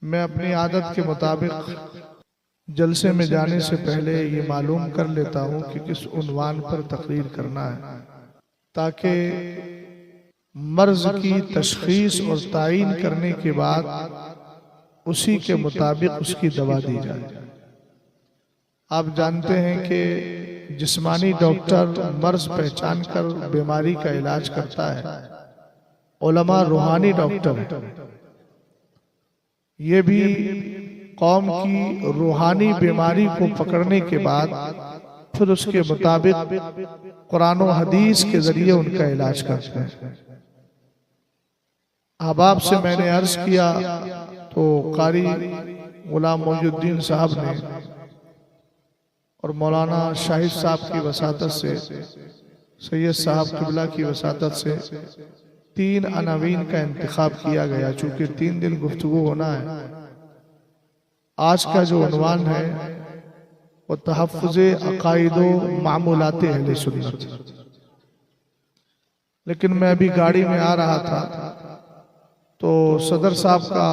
मैं अपनी आदत के मुताबिक जलसे में जाने से पहले ये मालूम कर लेता हूँ कि किस उन्वान पर तकरीर करना है, ताकि मर्ज की तशखीस और तायीन करने के बाद उसी के मुताबिक उसकी दवा दी जाए। आप जानते हैं कि जिस्मानी डॉक्टर मर्ज पहचान कर बीमारी का इलाज करता है, उलमा रूहानी डॉक्टर है। ये भी कौम की रूहानी बीमारी को पकड़ने के बाद फिर उसके मुताबिक कुरान और हदीस के जरिए उनका इलाज करते हैं। अहबाब से मैंने अर्ज किया तो कारी गुलाम मोजुद्दीन साहब ने और मौलाना शाहिद साहब की वसातत से, सैयद साहब किबला की वसातत से 3 अनावीन का इंतखाब किया गया। चूंकि 3 दिन गुफ्तगू होना है, आज का जो उन्वान है वो तहफ़्फ़ुज़े अक़ाइदो मामूलाते अहले सुन्नत। लेकिन मैं अभी गाड़ी में आ रहा था तो सदर साहब का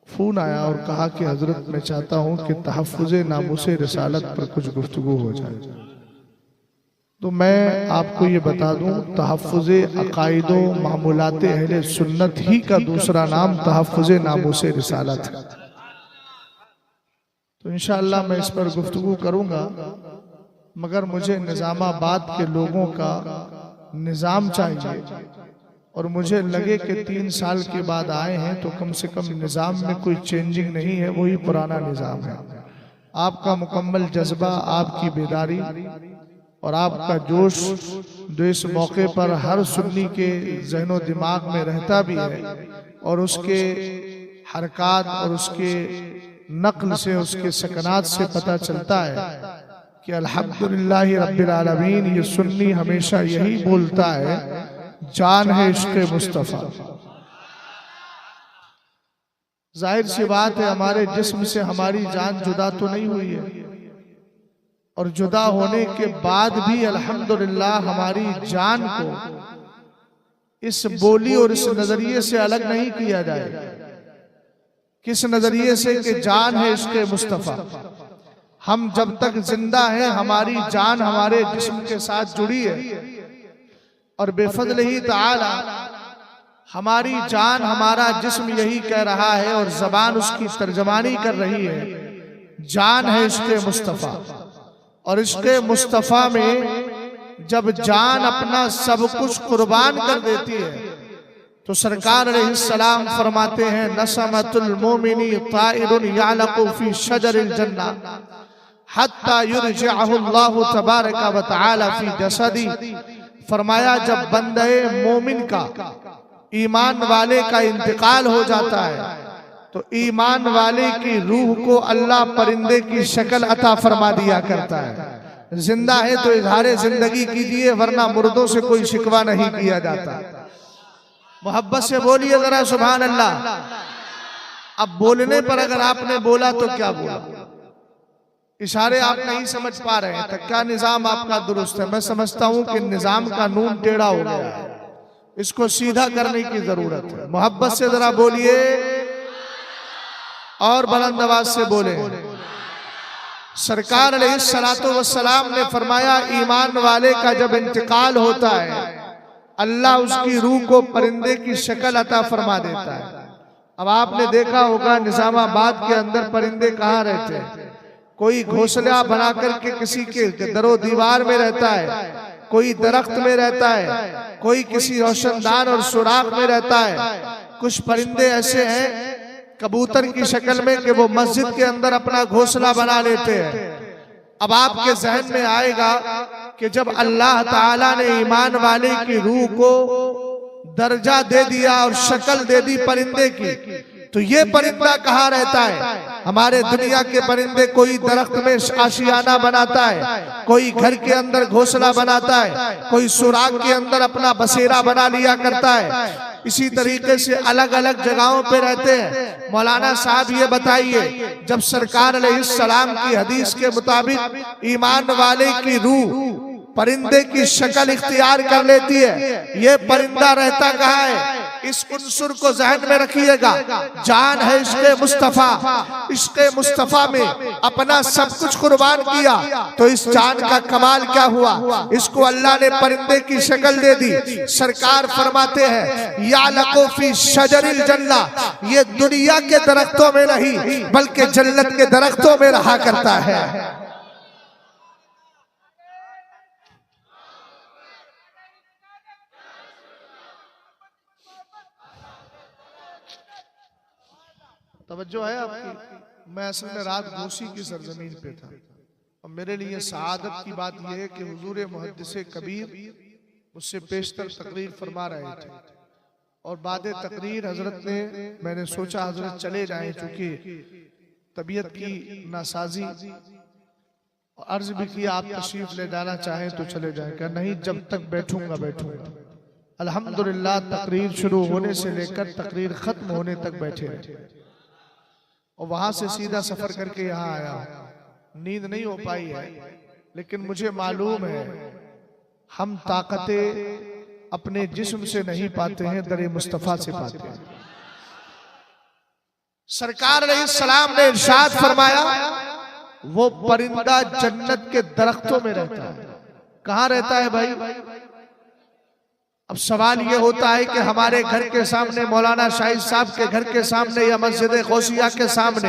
फोन आया और कहा कि हजरत मैं चाहता हूं कि तहफ़्फ़ुज़े नामूसे रिसालत पर कुछ गुफ्तगू हो जाए। तो मैं आपको ये बता दूं, तहफ़्फ़ुज़े अक़ाइदो मामूलाते अहले सुन्नत ही का दूसरा नाम तहफ़्फ़ुज़े नामूसे रिसालत है। तो इंशाअल्लाह मैं इस पर गुफ्तगू करूंगा, मगर मुझे निज़ामाबाद के लोगों का निज़ाम चाहिए और मुझे लगे कि 3 साल के बाद आए हैं तो कम से कम निज़ाम में कोई चेंजिंग नहीं है, वही पुराना निज़ाम है। आपका मुकम्मल जज्बा, आपकी बेदारी और आपका जोश जो इस मौके पर हर सुन्नी के ज़हनो दिमाग में रहता भी है और उसके हरकात और उसके नक्ल से, उसके सकनात से पता चलता है कि अल्हम्दुलिल्लाह रब्बिल आलमीन। ये सुन्नी हमेशा यही बोलता है, जान है इश्क़े मुस्तफ़ा। जाहिर सी बात है, हमारे जिस्म से हमारी जान जुदा तो नहीं हुई है और जुदा होने के बाद भी अल्हम्दुलिल्लाह हमारी जान को इस बोली और इस नजरिए से अलग नहीं किया जाएगा। किस नजरिए से कि जान है इश्क़े मुस्तफ़ा। हम जब तक जिंदा हैं हमारी जान हमारे जिस्म के साथ जुड़ी है और बेफज़लिही ताला हमारी जान हमारा जिस्म यही कह रहा है और ज़बान उसकी तर्जमानी कर रही है, जान है इश्क़े मुस्तफ़ा। और इश्क़े मुस्तफ़ा में जब जान अपना सब कुछ कुर्बान कर देती है तो सरकार अलैहिस्सलाम फरमाते हैं, नसमतुल मोमिनी ताइरुन यालक़ु फी शजरिल जन्ना हत्ता युरजिअहु अल्लाहु तबारक व तआला फी जसदी। फरमाया जब बंदे मोमिन का, ईमान वाले का इंतकाल हो जाता है तो ईमान वाले की रूह को अल्लाह परिंदे की शक्ल अता फरमा दिया करता है। जिंदा है तो इज़हारे जिंदगी कीजिए, वरना मुर्दों से कोई शिकवा नहीं किया जाता। मोहब्बत से बोलिए जरा सुभान अल्लाह। अब बोलने पर अगर आपने बोला तो क्या बोला, इशारे आप नहीं समझ पा रहे हैं तो क्या निजाम आपका दुरुस्त है? मैं समझता हूं कि निजाम का नून टेढ़ा हो गया है, इसको सीधा करने की जरूरत है। मोहब्बत से जरा बोलिए और बुलंद आवाज से बोले। सरकार अलैहिस्सलातु वस्सलाम ने फरमाया, ईमान वाले का जब इंतकाल होता है अल्लाह उसकी रूह को परिंदे की शक्ल अता फरमा देता है। अब आपने देखा होगा निजामाबाद के अंदर परिंदे कहाँ रहते हैं? कोई घोंसला बना करके किसी के दरो दीवार में रहता है, कोई दरख्त में रहता है, कोई किसी रोशनदान और सुराख में रहता है। कुछ परिंदे ऐसे हैं कबूतर की शक्ल में कि वो मस्जिद के अंदर अपना घोंसला बना लेते हैं। अब आपके जहन में आएगा कि जब अल्लाह ताला ने ईमान वाले की रूह को दर्जा दे दिया और शक्ल दे दी परिंदे की, तो ये परिंदा कहाँ रहता है? हमारे दुनिया के परिंदे कोई दरख्त में आशियाना बनाता है, कोई घर के अंदर घोंसला बनाता है, कोई सुराग के अंदर अपना बसेरा बना लिया करता है। इसी तरीके से अलग अलग जगहों पे रहते हैं। मौलाना साहब ये बताइए, जब सरकार अलैहिस्सलाम की हदीस के मुताबिक ईमान वाले की रूह परिंदे की शक्ल इख्तियार कर लेती है, ये परिंदा रहता कहाँ है? इस उन्सुर को जहन में रखिएगा। जान है इश्क़े मुस्तफा, इश्क़े मुस्तफा में अपना सब कुछ कुर्बान किया, तो इस जान का कमाल क्या हुआ। इसको अल्लाह ने परिंदे की शक्ल दे दी। सरकार फरमाते हैं या लकोफी शजरिल जन्ना, ये दुनिया के दरख्तों में नहीं बल्कि जन्नत के दरख्तों में रहा करता है। तवज्जो है आपकी। मैं असल में रात घोसी की सरजमीन पे था और मेरे लिए सआदत की बात यह है कि हुजूर मुहद्दिसे कबीर मुझसे पेशतर तकरीर फरमा रहे थे और बाद तकरीर हजरत ने, मैंने सोचा हजरत चले जाएं चूंकि तबीयत की नासाजी, अर्ज भी किया आप तशरीफ ले जाना चाहें तो चले जाएं। क्या नहीं, जब तक बैठूंगा बैठूंगा। अल्हम्दुलिल्लाह तकरीर शुरू होने से लेकर तकरीर खत्म होने तक बैठे रहे और वहां से सीधा सफर करके यहाँ आया। नींद नहीं हो पाई है, लेकिन मुझे मालूम है हम ताकतें अपने जिस्म से नहीं पाते हैं, दरे मुस्तफा से पाते हैं। सरकार अलैहिस्सलाम ने इरशाद फरमाया वो परिंदा जन्नत के दरख्तों में रहता है। कहाँ रहता है भाई? अब सवाल ये होता है कि हमारे घर के सामने, मौलाना शाहिद साहब के घर के सामने या मस्जिद गौसिया के सामने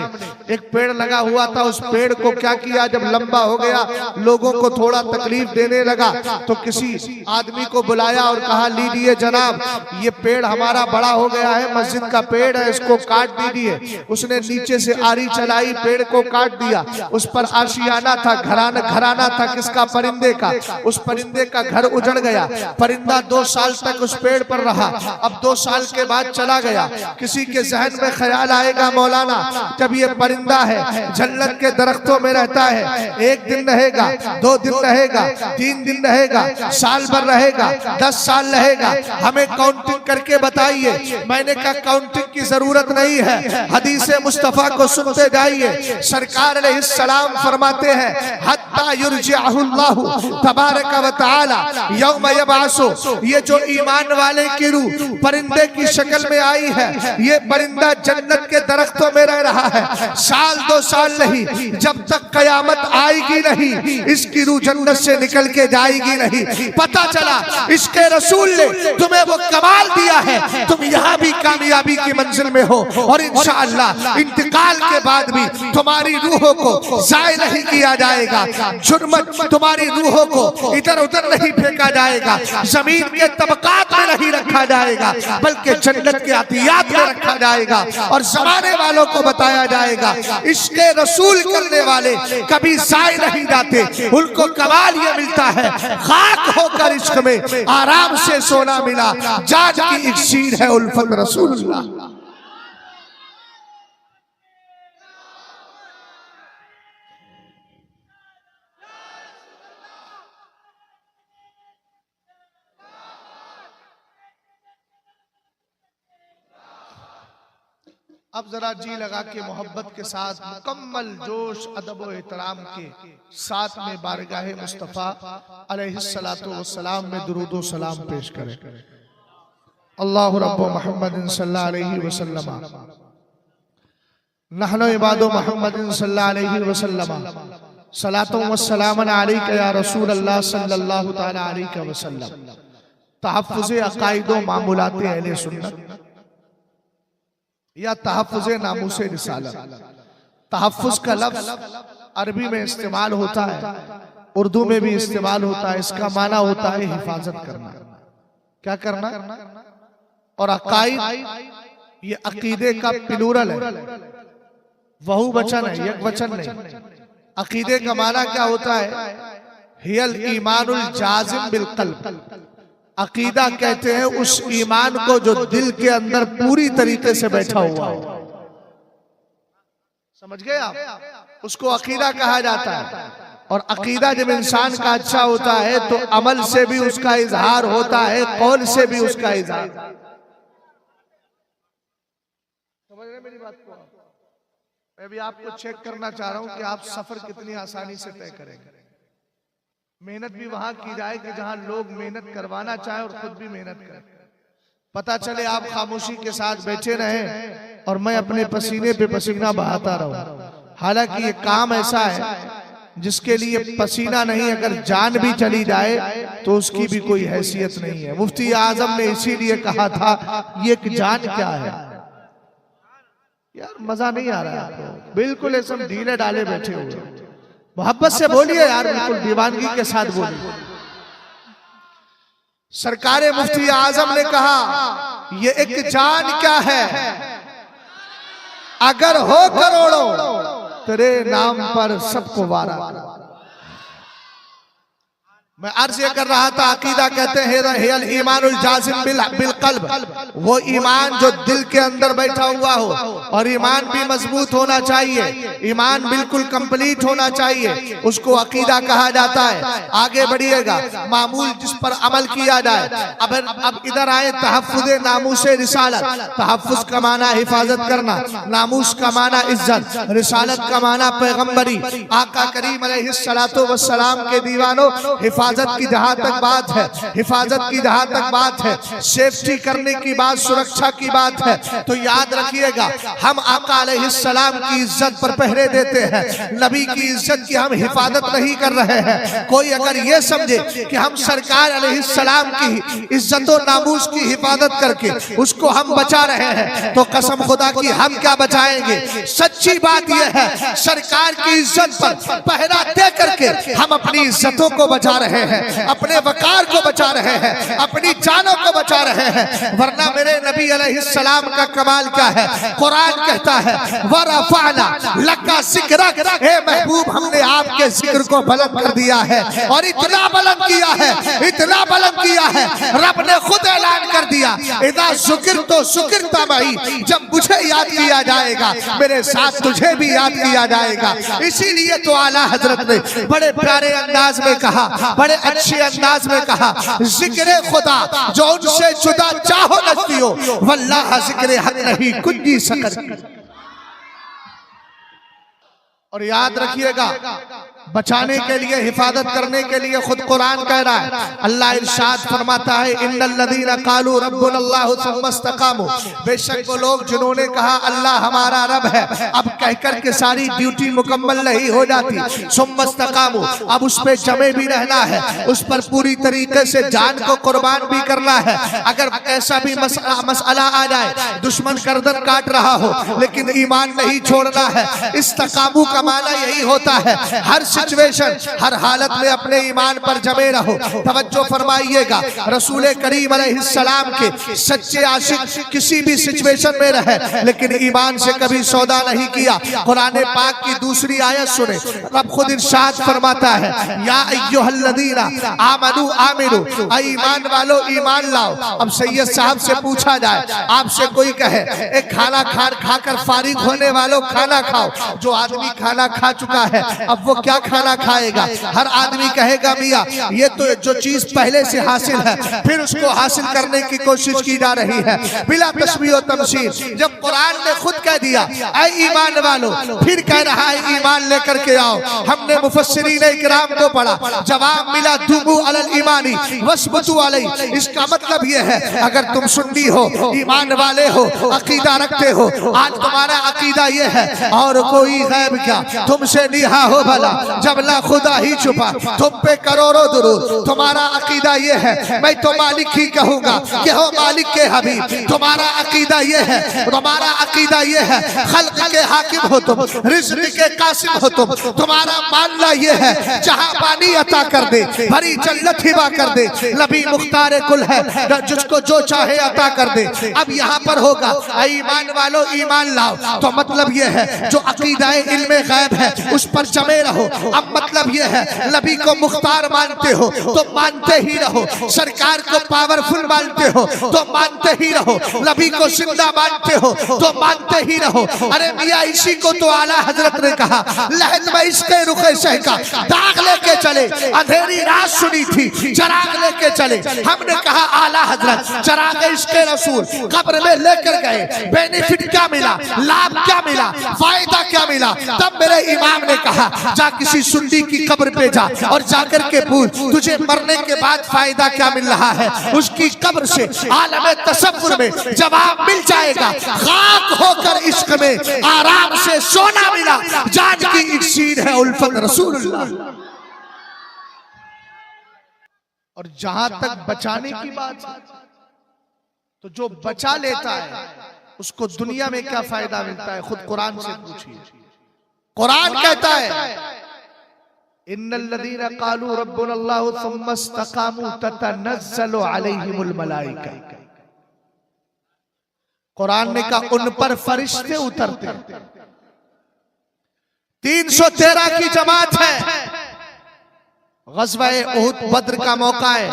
एक पेड़ लगा हुआ था। उस पेड़ को क्या किया, जब लंबा हो गया, लोगों को थोड़ा तकलीफ देने लगा, तो किसी आदमी को बुलाया और कहा लीजिए जनाब, ये पेड़ हमारा बड़ा हो गया है, मस्जिद का पेड़ है, इसको काट दीजिए। उसने नीचे से आरी चलाई, पेड़ को काट दिया। उस पर आशियाना था, घराना था किसका? परिंदे का। उस परिंदे का घर उजड़ गया। परिंदा 2 साल तक उस पेड़ पर रहा। अब 2 साल के बाद चला गया। किसी के जहन में ख्याल आएगा मौलाना जब ये परिंदा है जन्नत के दरख्तों में रहता है, 1 दिन रहेगा, 2 दिन रहेगा, 3 दिन रहेगा, साल भर रहेगा, 10 साल रहेगा, हमें काउंटिंग करके बताइए। मैंने कहा काउंटिंग की जरूरत नहीं है, हदीस मुस्तफा को सुनते जाइए। सरकार अलैहिस्सलाम फरमाते हैं हत्ता युरजिअहुल्लाहु तबारक व तआला यौम यबअसु, ये जो ईमान वाले की रूह परिंदे की शक्ल में आई है, ये परिंदा जन्नत के दरख्तों में रह रहा है। साल 2 साल नहीं, जब तक कयामत आएगी नहीं इसकी रूह जन्नत से निकल के जाएगी नहीं। पता चला इसके रसूल ने तुम्हें वो कमाल दिया है, तुम यहाँ भी कामयाबी की मंजिल में हो और इंशाअल्लाह इंतकाल के बाद भी तुम्हारी रूहों को जाय नहीं किया जाएगा। जुर्मत तुम्हारी रूहों को इधर उधर नहीं फेंका जाएगा, जमीन के तबकात में नहीं रखा जाएगा, बल्कि जन्नत के अतियात में रखा जाएगा और जमाने वालों को बताया जाएगा इश्क़े रसूल करने वाले कभी जाए नहीं जाते। उनको कमाल ये मिलता है खाक होकर इश्क में आराम से सोना मिला, जान की इक्सीर है उल्फत रसूलुल्लाह। अब जरा जी लगा के मोहब्बत के साथ मुकम्मल जोश अदब व एहतराम के साथ में बारगाह मुस्तफ़ा अलैहिस्सलातु वस्सलाम में दुरूद व सलाम पेश करें। अल्लाहु रब्बु मुहम्मदिन सल्लल्लाहु अलैहि वसल्लम नहनु इबादु मुहम्मदिन सल्लल्लाहु अलैहि वसल्लम सलातु व सलामन अलैका या रसूल अल्लाह सल्लल्लाहु तआला अलैहि वसल्लम। तहफ़्फ़ुज़ अक़ाइद व मामूलात अहले सुन्नत या तहफ़्फ़ुज़ नामूस रिसालत। तहफ़्फ़ुज़ का लफ्ज़ अरबी में इस्तेमाल होता है, उर्दू में भी इस्तेमाल होता है। इसका माना होता है हिफाजत करना। क्या करना? और अक़ाइद ये अक़ीदे का प्लूरल है, बहु वचन है, एक वचन नहीं। अक़ीदे का माना क्या होता है? हियल ईमानुल जाज़िम बिल क़ल्ब। अकीदा कहते हैं उस ईमान को जो दिल के अंदर पूरी तरीके से बैठा हुआ है। समझ गए आप? उसको अकीदा कहा जाता है। और अकीदा जब इंसान का अच्छा होता है तो अमल से भी उसका इजहार होता है, कौल से भी उसका इजहार। समझ रहे मेरी बात को? मैं भी आपको चेक करना चाह रहा हूं कि आप सफर कितनी आसानी से तय करेंगे। मेहनत भी वहां की जाए कि जहां लोग मेहनत करवाना चाहे और खुद भी मेहनत करें। पता चले आप खामोशी के साथ बैठे रहें और मैं अपने पसीने पे पसीना बहाता रहूं। हालांकि ये काम ऐसा है जिसके लिए पसीना नहीं, अगर जान भी चली जाए तो उसकी भी कोई हैसियत नहीं है। मुफ्ती आजम ने इसीलिए कहा था ये एक जान क्या है। यार मजा नहीं आ रहा है आपको, बिल्कुल ऐसे ढीले डाले बैठे हुए। मोहब्बत से बोलिए यार, बिल्कुल दीवानगी के साथ बोलिए। सरकारे मुफ्ती आजम ने कहा ये एक जान क्या है, अगर हो करोड़ों तेरे नाम पर सबको वारा। मैं अर्ज ये कर रहा था, अकीदा कहते हैं ईमानुल जाजिम बिल कल्ब, वो ईमान जो दिल के अंदर बैठा हुआ हो, और ईमान भी मजबूत होना चाहिए, ईमान बिल्कुल कंप्लीट होना चाहिए, उसको अकीदा कहा जाता है। आगे बढ़िएगा, मामूल जिस पर अमल किया जाए। अब इधर आए तहफ्फुज़ नामूस रिसालत। तहफ्फुज़ का माना हिफाजत करना, नामूस का माना इज्जत, रिसालत का माना पैगंबरी। आका करीम अलैहिस्सलातु वस्सलाम के दीवानों, हिफाजत की जहां तक बात है, हिफाजत की जहां तक बात है, सेफ्टी करने की बात, सुरक्षा की बात है, तो याद रखिएगा हम आका अलैहिस्सलाम की इज्जत पर पहरे देते हैं, नबी की इज्जत की हम हिफाजत नहीं कर रहे हैं। कोई अगर ये समझे कि हम सरकार अलैहिस्सलाम की इज्जत और नामूस की हिफाजत करके उसको हम बचा रहे हैं, तो कसम खुदा की हम क्या बचाएंगे। सच्ची बात यह है, सरकार की इज्जत पर पहरा दे करके हम अपनी इज्जतों को बचा रहे हैं, अपने वकार को बचा रहे हैं, अपनी जानों को बचा रहे हैं। वरना मेरे नबी अलैहिस्सलाम का कमाल क्या है, कुरान कहता है वरफ़अना लका ज़िक्रक, हे महबूब हमने आपके जिक्र को बुलंद कर दिया है, और इतना बुलंद किया है, इतना बुलंद किया है, रब ने खुद ऐलान कर दिया इदा ज़ुकिरतु ज़ुकिरता मई, जब मुझे याद किया जाएगा मेरे साथ तुझे भी याद किया जाएगा। इसीलिए तो आला हजरत ने बड़े प्यारे अंदाज में कहा, बड़े अच्छे अंदाज में कहा, जिक्र खुदा जो उनसे जुदा चाहो लगती हो, वल्लाह जिक्र हक नहीं कुछ जी सकती। और याद रखिएगा, बचाने के लिए, हिफाजत करने के लिए खुद कुरान कह रहा है। अल्लाह इरशाद फरमाता है इन्नल्लज़ीना क़ालू रब्बुनल्लाहु सुम्मा इस्तक़ामू, बेशक वो लोग जिन्होंने कहा अल्लाह हमारा रब है, अब कहकर के सारी ड्यूटी मुकम्मल नहीं हो जाती। सुम्मा इस्तक़ामू, अब उस पे जमे भी रहना है, उस पर पूरी तरीके से जान को कुर्बान भी करना है। अगर ऐसा भी मसला आ जाए, दुश्मन गर्दन काट रहा हो लेकिन ईमान नहीं छोड़ना है। इस्तक़ामू का माना यही होता है, हर सिचुएशन, हर हालत में अपने ईमान पर जमे रहो। तवज्जो फरमाइएगा, रसूल करीम अलैहिस्सलाम के सच्चे आशिक किसी भी सिचुएशन में रहे लेकिन ईमान से कभी सौदा नहीं किया। कुरान पाक की दूसरी आयत सुने, रब खुद इरशाद फरमाता है या अय्युहल्लज़ीना आमनू आमिनू, ईमान वालो ईमान लाओ। अब सैयद साहब से पूछा जाए, आपसे कोई कहे एक खाना खाकर फारिग होने वालों खाना खाओ, जो आदमी खाना खा चुका है अब वो क्या खाना खाएगा। हर आदमी कहेगा मियाँ ये तो जो चीज पहले से हासिल है फिर उसको हासिल करने की कोशिश की जा रही है बिला तशबीह और तमसील। जब कुरान ने खुद कह दिया ऐ ईमान वालों, फिर कह रहा है ईमान लेकर के आओ। हमने मुफस्सिरीन इकराम को पढ़ा, जवाब मिला दुमू अलल ईमानी वस्बतू अलैहि। इसका मतलब ये है अगर तुम सुन्नी हो, ईमान वाले हो, अकीदा रखते हो, आज तुम्हारा अकीदा ये है और कोई गैब क्या तुमसे निहा हो भला, जब ला खुदा ही छुपा तुम पे करोड़ों दुरूद। तुम्हारा अकीदा ये है मैं तो मालिक ही कहूंगा कि हो मालिक के हबीब। तुम्हारा अकीदा ये है, तुम्हारा अकीदा ये है खल्क के हाकिम हो तुम, रिज़्क़ के कासिम हो तुम। तुम्हारा मानना ये है जहां पानी अता कर दे, भरी जन्नत हिबा कर दे, नबी मुख्तार कुल है जिसको जो चाहे अता कर दे। अब यहाँ पर होगा ईमान वालों ईमान लाओ, तो मतलब ये है जो अकीदा इल्मे गैब है उस पर जमे रहो। अब मतलब ये है नबी को मुख्तार मानते हो तो मानते ही रहो, सरकार को पावरफुल मानते हो तो मानते ही रहो, नबी को जिंदा मानते हो तो मानते ही रहो। अरे मियाँ इसी को तो आला हजरत ने कहा लहद में इसके रुखे शह का दाग लेके चले, अंधेरी रात सुनी थी चराग लेके चले। हमने कहा आला हजरत चराग इसके रसूल कब्र में लेकर गए, बेनिफिट क्या मिला, लाभ क्या मिला, फायदा क्या मिला। तब मेरे इमाम ने कहा जा किसी सुन्नी की कब्र पे जा और जाकर के पूछ तुझे मरने के बाद फायदा क्या मिल रहा है। उसकी कब्र से आलम तसव्वुर में जवाब मिल जाएगा। खाक होकर इश्क में आराम से सोना मिला, जान की इक्सीर है उल्फत रसूलुल्लाह। और जहां तक बचाने की बात है, तो जो बचा लेता है उसको दुनिया में क्या फायदा मिलता है, खुद कुरान से पूछिए। कुरान कहता है इन्नल्लज़ीना क़ालू रब्बुनल्लाहु सुम्मा इस्तक़ामू ततनज़्ज़लु अलैहिमुल मलाइका। कुरान ने कहा उन पर फरिश्ते उतरते हैं। 313 की जमात है। ग़ज़वा उहुद बद्र का मौका है।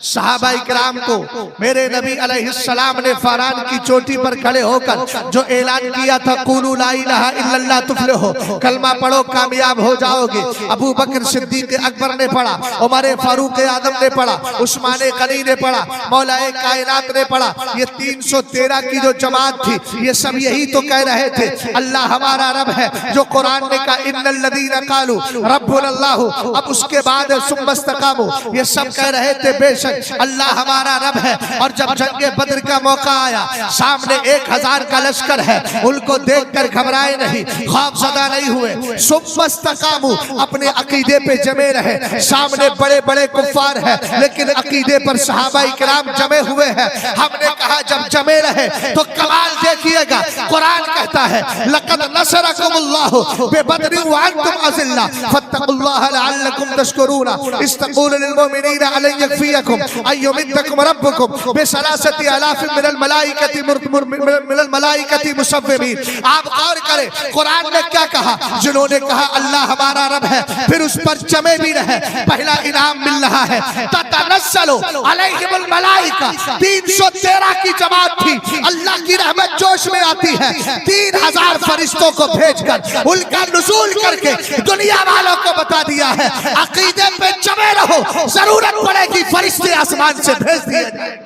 सहाबा इकराम को मेरे नबी अलैहिस्सलाम ने फरान की चोटी पर खड़े होकर जो ऐलान किया था कुलू ला इलाहा इल्लल्लाह तुफ्लिहू, कलमा पढ़ो कामयाब हो जाओगे। अबू बकर सिद्दीक अकबर ने पढ़ा, उमर फारूक आजम ने पढ़ा, उस्मान गनी ने पढ़ा, मौलाए कायनात ने पढ़ा। ये 313 की जो जमात थी ये सब यही तो कह रहे थे अल्लाह हमारा रब है। जो कुरान ने कहा इन्नल्लज़ीना क़ालू रब्बुनल्लाहु, अब उसके बाद सुम्मा इस्तक़ामू, ये सब कह रहे थे बेशक अल्लाह हमारा रब है। और जब जंगे बद्र का मौका आया, सामने 1000 का लश्कर है, उनको देखकर घबराए नहीं, खौफज़दा नहीं हुए। सुम्मा इस्तक़ामू, अपने अकीदे पे जमे रहे। सामने बड़े बड़े कुफ्फार है लेकिन अकीदे पर सहाबा इकराम जमे हुए हैं। हमने कहा जब जमे रहे तो कमाल देखिएगा। कुरान कहता है लक़द नसरकुमुल्लाहु बिबद्रिन व अंतुम अज़िल्ला फत्तकुल्लाह लअल्लकुम तशकुरून इस्तक़ूलु लिल मुमिनीना अलन यकफ़ियकुम अय्युमिद्दकुम रब्बुकुम बिसलासति आलाफिन मिनल मलाइकति मुसव्विमीन। आप गौर करें कुरान ने क्या कहा। जिन्होंने कहा अल्लाह हमारा रब है, फिर उस पर जमे भी रहे, पहला इनाम मिल रहा है ततनस्सलु अलैहिमुल मलाइका। 313 की जमात थी। अल्लाह की रहमत जोश में आती है। 3000 फरिश्तों को भेजकर उनका नुज़ूल करके दुनिया वालों को बता दिया है अकीदे पे जमे रहो, जरूरत पड़ेगी फरिश्ते आसमान से भेज दिए जाए।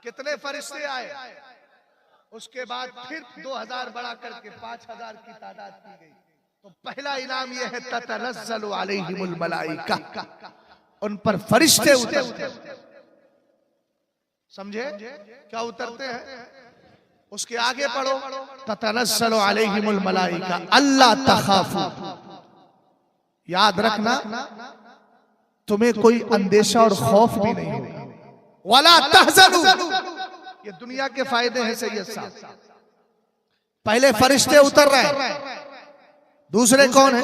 कितने फरिश्ते आए, उसके बाद फिर 2000 बढ़ा करके 5000 की तादाद की गई। तो पहला इनाम यह है ततनज़्ज़लु अलैहिमुल मलाइका, उन पर फरिश्ते उतरते। समझे क्या उतरते हैं? उसके आगे पढ़ो ततनज़्ज़लु अलैहिमुल मलाइका अल्ला तखाफू। याद रखना तुम्हें कोई अंदेशा और खौफ भी नहीं होगा। वला तहज़नु, ये दुनिया के फायदे हैं सैयद साहब। पहले फरिश्ते उतर रहे हैं, दूसरे कौन है?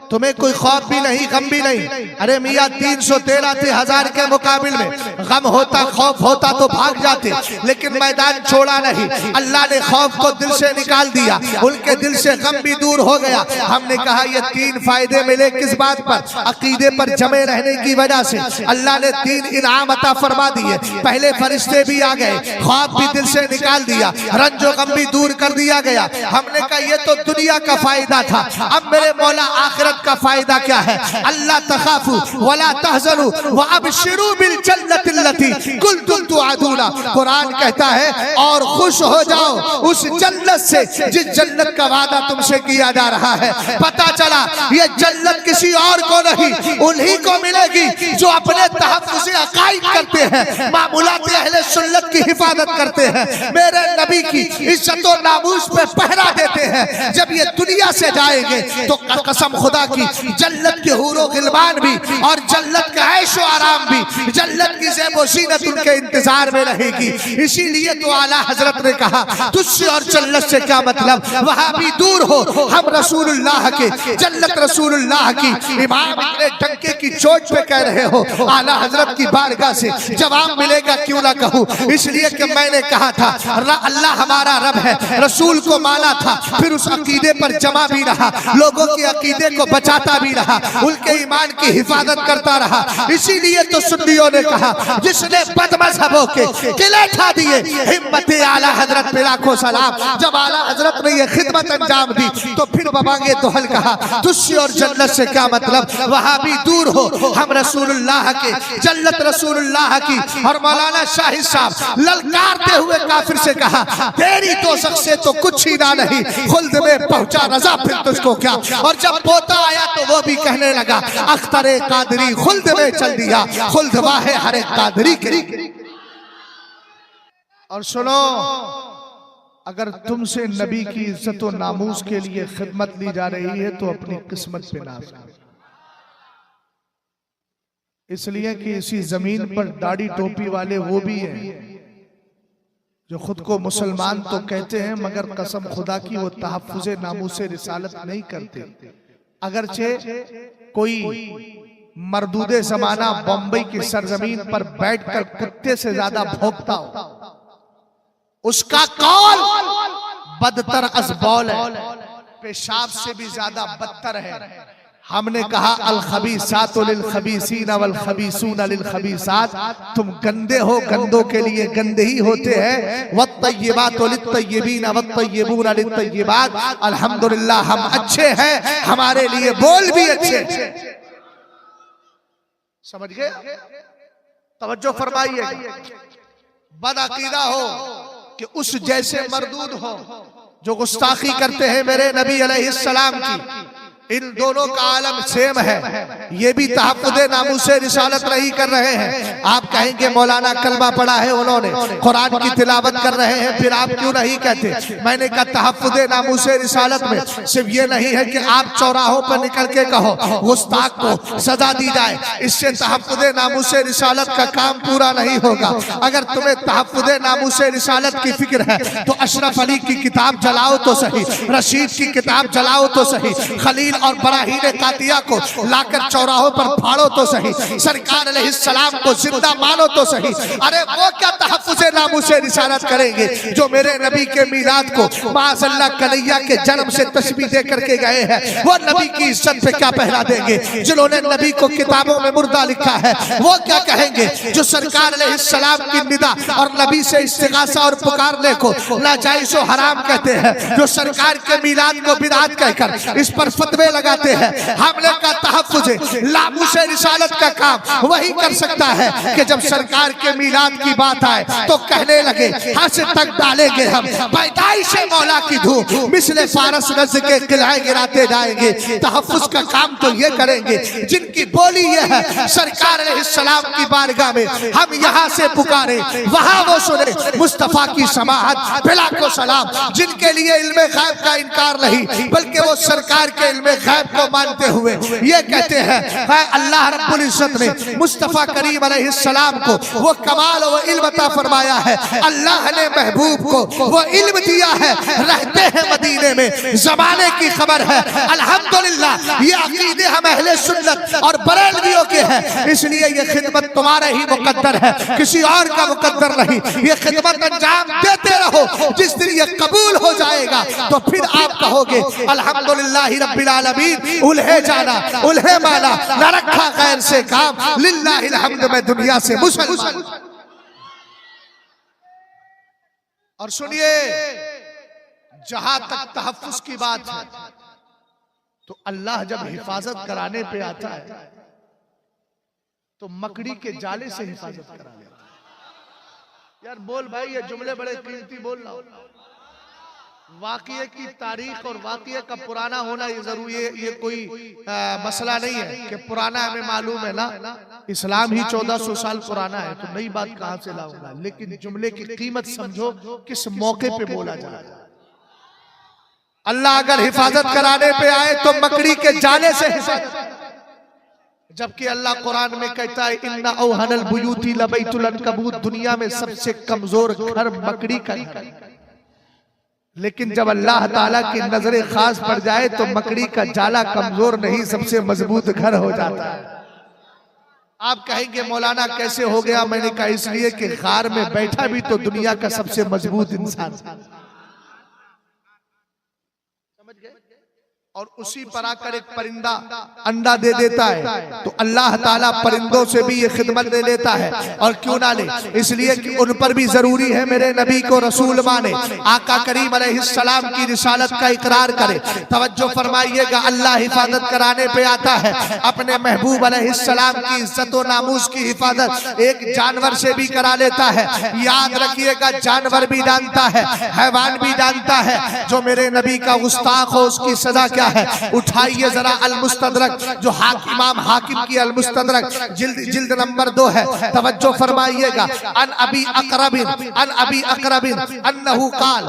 तुम्हें कोई खौफ भी नहीं, गम भी नहीं। अरे मियाँ 313 थे 1000 के मुकाबिल में। गम होता, खौफ होता तो भाग जाते, लेकिन मैदान छोड़ा नहीं। अल्लाह ने खौफ को दिल से निकाल दिया, उनके दिल से गम भी दूर हो गया। हमने कहा ये 3 फायदे मिले किस बात पर? अकीदे पर जमे रहने की वजह से। अल्लाह ने 3 इनाम अता फरमा दिए। पहले फरिश्ते भी आ गए, खौफ भी दिल से निकाल दिया, रंजो गम भी दूर कर दिया गया। हमने कहा ये तो दुनिया का फायदा था। अब मेरे मौला आखिरत का फायदा क्या है? अल्लाह तखाफू वला तहज़नु व अबशिरू बिल जन्नति लती कुंतुम तुअदूना। कुरान कहता है और खुश हो जाओ उस जन्नत से जिस जन्नत का वादा तुमसे किया जा रहा है। पता चला ये जन्नत किसी और को नहीं, उन्हीं को मिलेगी जो अपने तहफ़्फ़ुज़ अक़ाइद करते हैं, मामूलात अहले सुन्नत की हिफाजत करते हैं, मेरे नबी की इज्जत और नामूस पे पहरा देते हैं। जब ये दुनिया से जाएंगे तो कसम खुदा की जन्नत के हूरो गिलमान भी और जन्नत का ऐशो आराम भी, जन्नत की ज़ेबो ज़ीनत उनके इंतजार में रहेगी। इसीलिए तो आला हजरत ने कहा तुझसे और जन्नत से क्या मतलब, वहां भी दूर हो, हम रसूलुल्लाह के, जन्नत रसूलुल्लाह की। इमाम इतने डंके की चोट पे कह रहे हो, आला हजरत की बारगाह से जवाब मिलेगा क्यों ना कहूं। इसलिए कि मैंने कहा था अल्लाह हमारा रब है, रसूल को माना था, फिर उस अकीदे पर जमा भी रहा। लोगों के अकीदे को बचाता भी रहा, उनके ईमान की हिफाजत करता रहा। इसीलिए तो सुन्नियों ने कहा जिसने बदमज़हबों के किले ठा दिए, हिम्मत आला हजरत पे लाखों सलाम। जब आला हजरत ने ये खिदमत अंजाम दी तो फिर बबांगे दोहल कहा तुझसे और जन्नत से क्या मतलब, वहां भी दूर हो, हम रसूलुल्लाह के जन्नत रसूलुल्लाह की। और मौलाना शाहिद साहब ललकारते हुए काफिर से कहा तेरी दोज़ख से तो कुछ ही ना नहीं, खुल्द में पहुंचा रजा फिर तुझको क्या। और जब पोता आया तो वो भी कहने लगा अख्तरे कादरी खुल्द में चल दिया, खुल्द वाहे हरे कादरी के। और सुनो, अगर तुमसे नबी की इज्जत और नामूस के लिए खिदमत ली जा रही है तो अपनी किस्मत पे नाज करो। इसलिए कि इसी जमीन पर दाढ़ी टोपी वाले वो भी हैं जो खुद को मुसलमान तो कहते हैं मगर कसम खुदा की वो तहफ्फुज़े नामूसे रिसालत नहीं करते। अगरचे कोई मरदूदे जमाना बम्बई की सरजमीन पर बैठकर कुत्ते से ज्यादा भौंकता हो, उसका कौल बदतर अज़बौल है, पेशाब से भी ज्यादा बदतर है। हमने कहा अल खबीसातु लिल खबीसीन वल खबीसून लिल खबीसात, तुम गंदे हो, गंदों के लिए गंदे ही होते हैं। वत्तय्यिबातु लित्तय्यिबीन वत्तय्यिबून लित्तय्यिबात, अल्हम्दुलिल्लाह हम अच्छे हैं, हमारे लिए बोल भी अच्छे। समझ गए? तवज्जो फरमाइए। बदअकीदा हो कि उस जैसे मरदूद हो जो गुस्ताखी करते हैं मेरे नबी अलैहिस्सलाम की, इन दोनों का आलम सेम है। ये भी तहफ्फुज़े नामूसे रिसालत नहीं कर रहे हैं। आप कहेंगे मौलाना कलमा पढ़ा है उन्होंने, कुरान की तिलावत कर रहे हैं, फिर आप क्यों नहीं कहते? मैंने कहा तहफ्फुज़े नामूसे रिसालत में सिर्फ ये नहीं है कि आप चौराहों पर निकल के कहो गुस्ताख को सजा दी जाए, इससे तहफ्फुज़े नामूसे रिसालत का काम पूरा नहीं होगा। अगर तुम्हें तहफ्फुज़े नामूसे रिसालत की फिक्र है तो अशरफ अली की किताब जलाओ तो सही, रशीद की किताब जलाओ तो सही, खलील और बराहीन कातिया को लाकर चौराहों पर फाड़ो तो सही, सरकार अलैहिस्सलाम को जिंदा मानो तो सही। अरे वो क्या तहफ्फुज़े नामूसे रिसालत करेंगे जो मेरे नबी के मीलाद को माज़अल्लाह कन्हैया के जन्म से तशबीह दे करके गए हैं। वो नबी की इज्जत पे क्या पहरा देंगे? जिन्होंने नबी को किताबों में मुर्दा लिखा है वो क्या कहेंगे? जो सरकार अलैहिस्सलाम की निदा और नबी से इस्तिगासा और पुकारने को नाजायज़ और हराम कहते हैं, जो सरकार के मीलाद को बिदअत कहकर इस पर फतवे लगाते हैं। हमने का तहफ्फुज़े नामूसे रिसालत का काम वही कर सकता है कि जब सरकार के मीलाद की बात आए तो कहने लगे हंस तक डालेंगे हम पैदाइश मौला की धूम, मिसले फारस नज़्र के किलाए गिराते जाएंगे। तहफ्फुज़ का काम तो ये करेंगे जिनकी बोली ये है सरकार अलैहिस्सलाम की बारगाह में हम यहाँ से पुकारे वहाँ वो सुने, मुस्तफ़ा की समाअत बिला को सलाम, जिनके लिए इल्मे गैब का इनकार नहीं बल्कि वो सरकार के इल्मे गैब को मानते हुए ये कहते हैं अल्लाह रब्बुल इज्जत ने मुस्तफ़ा करीम अलैहिस्सलाम को वो कमाल व इल्म अता फरमाया है। अल्लाह ने महबूब को वो इल्म दिया है, रहते हैं मदीने में, ज़माने की खबर है। अल्हम्दुलिल्लाह ये अकीदे हम अहले सुन्नत और बरेलवियों के हैं, इसलिए ये खिदमत तुम्हारे ही मुकद्दर है, किसी और का मुकद्दर नहीं। ये खिदमत अंजाम देते रहो, जिस दिन ये कबूल हो जाएगा तो फिर आप कहोगे अल्हम्दुलिल्लाह रब्बिल आलमीन, उल्हे जाना उल्हे माना, न रखा गैर से काम, लिल्लाहिल हम्द में दुनिया से मुसलमान। और सुनिए, जहां तक तहफ्फुज़ की बात है तो अल्लाह जब हिफाजत कराने पे आता है तो मकड़ी के जाले से हिफाजत करा लेता है। यार बोल भाई, ये जुमले बड़े कीमती बोल रहा हूं। वाक़िये की तारीख और वाक़िये का पुराना होना ये जरूरी है, ये कोई मसला नहीं है कि पुराना हमें मालूम है ना, इस्लाम ही 1400 साल पुराना है तो नई बात कहां से लाऊंगा। लेकिन जुमले की कीमत समझो, किस मौके पे बोला जाए। अल्लाह अगर हिफाजत कराने पे आए तो मकड़ी के जाले से हिफाजत, जबकि अल्लाह कुरान में कहता है इन्ना औहनल बुयूती लबैतुल अनकबूत, दुनिया में सबसे कमजोर घर मकड़ी का घर। लेकिन जब अल्लाह ताला की नजरे खास पड़ जाए तो मकड़ी का जाला कमजोर नहीं, सबसे मजबूत घर हो जाता है। आप कहेंगे मौलाना कैसे हो गया? मैंने कहा इसलिए कि गार में बैठा भी तो दुनिया का सबसे मजबूत इंसान। समझ गए? और उसी पर आकर एक परिंदा अंडा दे देता है, तो अल्लाह ताला परिंदों से भी ये खिदमत ले लेता है। और क्यों ना ले, इसलिए कि उन पर भी जरूरी है मेरे नबी को रसूल माने, आका करीम अलैहिस्सलाम की रिसालत का इकरार करे। तवज्जो फरमाइएगा, अल्लाह हिफाजत कराने पे आता है, अपने महबूब अलैहिस्सलाम की इज्जत और नामूस की हिफाजत एक जानवर से भी करा लेता है। याद रखिएगा, जानवर भी जानता है, हैवान भी जानता है, जो मेरे नबी का गुस्ताख हो उसकी सजा क्या है। उठाइए जरा अल मुस्तदरक, जो इमाम हाकिम की अल मुस्तदरक जिल्द नंबर 2 है। तवज्जो फरमाइएगा, अन अबी अकरबिन अन्नहु काल,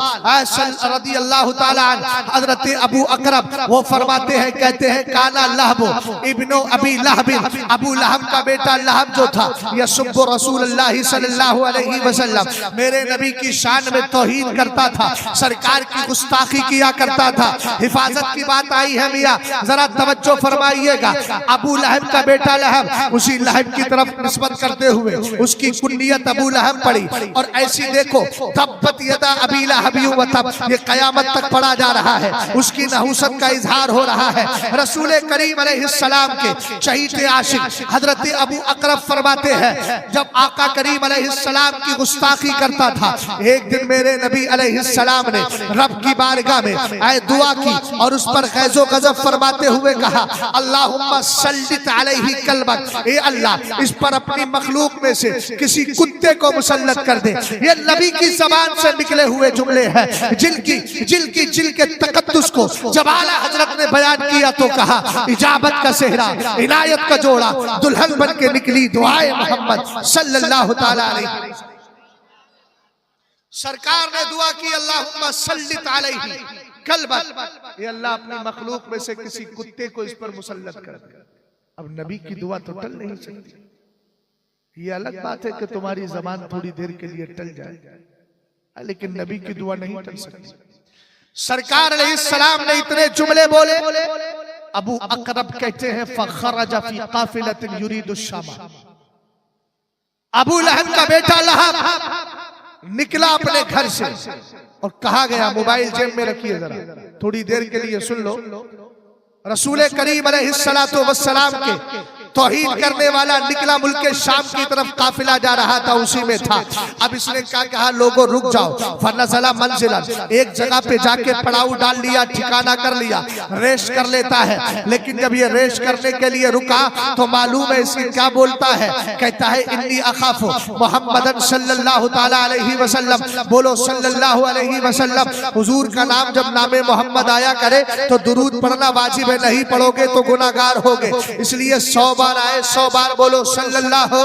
रदियल्लाहु ताला अन्हु, हजरत अबू अकरब वो फरमाते हैं, कहते हैं, काना लहब इब्नो अबी लहब, अबू लहब का बेटा लहब जो था, यसुब्बु रसूलुल्लाह सल्लल्लाहु अलैहि वसल्लम, मेरे नबी की शान में तौहीन करता था, सरकार की गुस्ताखी किया करता था। हिफाजत की बात आई है मियां, जरा तवज्जो फरमाइएगा। अबू लहब का बेटा लहब, उसी लहब की तरफ निस्बत करते हुए उसकी कुन्नियत अबू लहब पड़ी। और ऐसी देखो, तब्बत यदा अबी लहब व तब, ये कयामत तक पढ़ा जा रहा है, उसकी नहुसत का इजहार हो रहा है। रसूल करीम अलैहिस्सलाम के शहीद आशिक हजरत अबू अकरब फरमाते हैं, जब आका करीम अलैहिस्सलाम की गुस्ताखी करता था, एक दिन मेरे नबी अलैहिस्सलाम ने रब की बारगाह में आए दुआ की और उस पर गैज़ो गज़ब फरमाते हुए कहा, अल्लाहुम्मा सल्लित अलैहि कल्बक, ए अल्लाह इस पर अपनी मखलूक में से किसी कुत्ते को मुसल्लत कर दे। ये नबी की ज़बान से निकले हुए जुमले हैं, जिल के तकद्दुस को जब आला हजरत ने बयान किया तो कहा, इजाबत का सेहरा, इनायत का जोड़ा, दुल्हन बन के निकली दुआए मोहम्मद सल्लल्लाहु ताला अलैहि। सरकार ने दुआ की, अल्लाहुम्मा सल्लित अलैहि कल्बक, ये अल्लाह अपनी मखलूक में से किसी कुत्ते को इस पर मुसल्लत कर दे। अब नबी की दुआ तो टल नहीं सकती। ये अलग बात है कि तुम्हारी जबान थोड़ी देर के लिए टल जाए, लेकिन नबी की दुआ नहीं टल सकती। सरकार अलैहिस्सलाम ने इतने जुमले बोले, अबू अकरब कहते हैं, फखरज फी काफिलतिन युरीदु शाम, अबू लहब का बेटा लहब निकला अपने घर से और कहा गया, मोबाइल जेब में रखिए जरा, थोड़ी देर के लिए सुन लो। रसूल करीम अलैहिस्सलातु वस्सलाम के तौहीन करने वाला निकला मुल्क शाम की तरफ काफिला जा रहा था, उसी में था। अब इसने क्या कहा, लोगों रुक जाओ। फनज़ला मंजिलन, एक जगह पे जाके पड़ाव डाल लिया, ठिकाना कर लिया, रेस्ट कर लेता है। लेकिन जब ये रेस्ट करने के लिए रुका तो मालूम है इसने क्या बोलता है, कहता है, इन्नी अखाफु मुहम्मदन सल्लल्लाहु ताला अलैहि वसल्लम, बोलो सल्लल्लाहु अलैहि वसल्लम। हुजूर का नाम जब नामे मोहम्मद आया करे तो दुरूद पढ़ना वाजिब है, नहीं पढ़ोगे तो गुनाहगार होगे, इसलिए 100 बार आए, 100 बार बोलो सल्लल्लाहु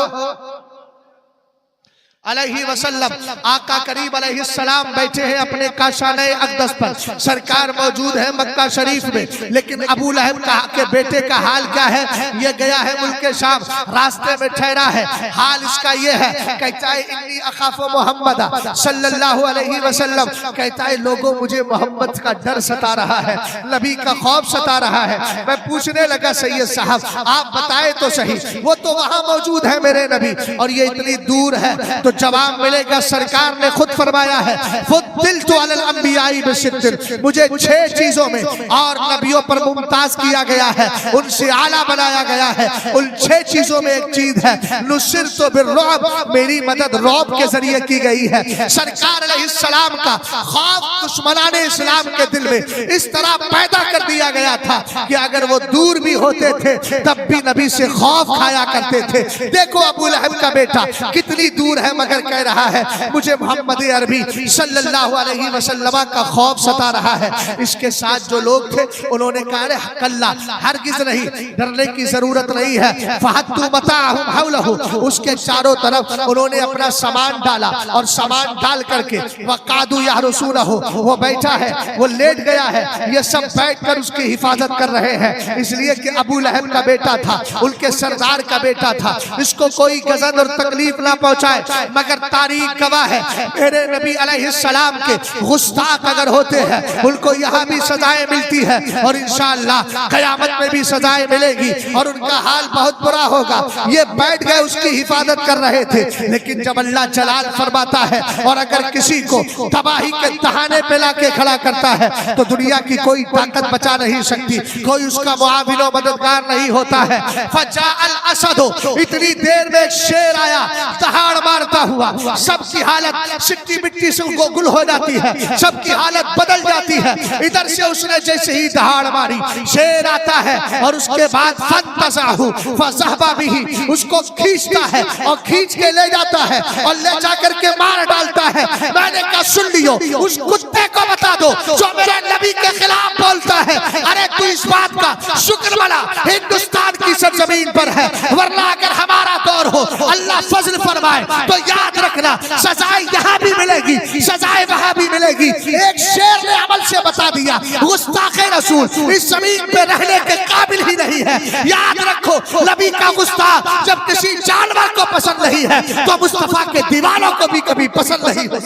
अलैहि वसल्लम। आका करीम अलैहिस्सलाम बैठे हैं अपने काशाने अक़दस पर, सरकार मौजूद है मक्का शरीफ में। लेकिन अबू लहब के बेटे का हाल क्या है, ये गया है मुल्क शाम, रास्ते में ठहरा है, हाल इसका ये है, कहता है, इन्नी अखाफु मुहम्मद सल्लल्लाहु अलैहि वसल्लम, कहता है, लोगों मुझे मोहम्मद का डर सता रहा है, नबी का खौफ सता रहा है। मैं पूछने लगा, सैयद साहब आप बताए तो सही, वो तो वहां मौजूद है मेरे नबी और ये इतनी दूर है, तो जवाब मिलेगा। सरकार ने खुद फरमाया है, फुद्दिलतु अलल अंबियाई बिसित्तिन, मुझे 6 चीजों में और नबियों पर मुमताज किया गया है, उनसे आला बनाया गया है। उन 6 चीजों में एक चीज है, नुसिरतु बिर्रुअब, मेरी मदद रौब के जरिए की गई है। सरकार अलैहिस्सलाम का खौफ दुश्मनाने इस्लाम के दिल में इस तरह पैदा कर दिया गया था कि अगर वो दूर भी होते थे तब भी नबी से खौफ खाया करते थे। देखो अबू लहब का बेटा कितनी दूर है, मगर कह रहा है, मुझे मोहम्मद अरबी सल्लल्लाहु अलैहि वसल्लम का खौफ सता रहा है। इसके साथ जो लोग थे उन्होंने कहा, कल्ला, हरगिज़ नहीं, डरने की जरूरत नहीं है। फहत्तु मताअहुम हौलहु, उसके चारों तरफ उन्होंने अपना सामान डाला और सामान डाल करके वकादू यहरुसूनहु, वो बैठा है, वो लेट गया है, ये सब बैठकर उसकी हिफाजत कर रहे हैं। इसलिए कि अबू लहब का बेटा था, उनके सरदार का बेटा था, इसको कोई गजन और तकलीफ ना पहुंचाए। मगर तारीख गवाह है, मेरे नबी अलैहिस्सलाम के गुस्ताख नापाक अगर होते हैं उनको यहाँ भी सजाएं मिलती है और इंशाअल्लाह क़यामत में भी सजाएं मिलेगी और उनका हाल बहुत बुरा होगा। ये बैठ गए उसकी हिफाजत कर रहे थे, लेकिन जब अल्लाह जलाल फरमाता है और अगर किसी को तबाही के तहाने पे लाके खड़ा करता है तो दुनिया की कोई ताकत बचा नहीं सकती, कोई उसका मुआविन और मददगार नहीं होता है। फजाअल असदो, इतनी देर में शेर आया दहाड़ मारता हुआ, सबकी हालत सिट्टी मिट्टी से उनको गुल हो जाती है, सबकी हालत बदल जाती है। इधर से उसने जैसे ही दहाड़ मारी, शेर आता है और उसके बाद फंतज़अहु फज़हबा बिही, उसको खींचता है और खींच के ले जाता है और ले जाकर के मार डालता है। मैंने कहा सुन लियो, उस कुत्ते को बता दो जो मेरे नबी के खिलाफ बोलता है, अरे तू इस बात का शुक्र मना हिंदुस्तान की सरजमीन पर है, वरना अगर हमारा दौर हो अल्लाह फजल फरमाए तो याद रखना सजाए यहाँ भी मिलेगी, सजाए वहाँ भी मिलेगी। एक शेर ने अमल से बता दिया गुस्ताखे रसूल इस जमीन पे रहने के काबिल ही नहीं है। याद रखो नबी का गुस्सा जब किसी जानवर को पसंद नहीं है तो मुस्तफा के दीवानों को भी कभी पसंद नहीं हो।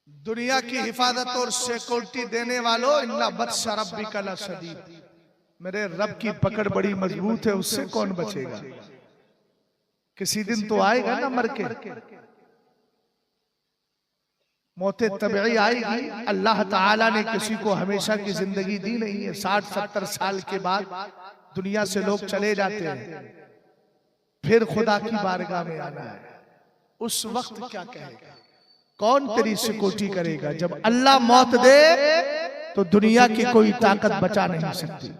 दुनिया की हिफाजत और सिक्योरिटी देने वालों, इन्ना बत्श रब्बिका लशदीद, मेरे रब की पकड़ बड़ी मजबूत है, उससे कौन बचेगा। किसी दिन तो आएगा ना मर के, मौत तबई आएगी। अल्लाह ताला ने किसी को हमेशा की जिंदगी दी नहीं है। 60-70 साल के बाद दुनिया से लोग चले जाते हैं, फिर खुदा की बारगाह में आना है। उस वक्त क्या कहेगा, कौन तेरी सिक्योरिटी करेगा। जब अल्लाह मौत दे तो दुनिया की कोई ताकत बचा नहीं सकती,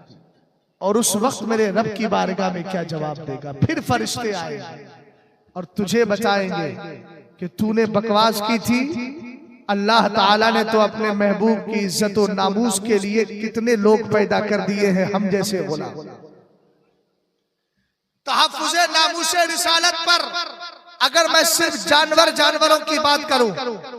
और उस वक्त मेरे रब की बारगाह में क्या जवाब देगा। फिर फरिश्ते आएंगे और तुझे बचाएंगे कि तूने बकवास की थी। अल्लाह ताला ने तो अपने महबूब की इज्जत और नामूस के लिए कितने लोग पैदा कर दिए हैं, हम जैसे गुलाम। तहफ्फुज़े नामूसे रिसालत पर अगर मैं सिर्फ जानवरों की बात करूं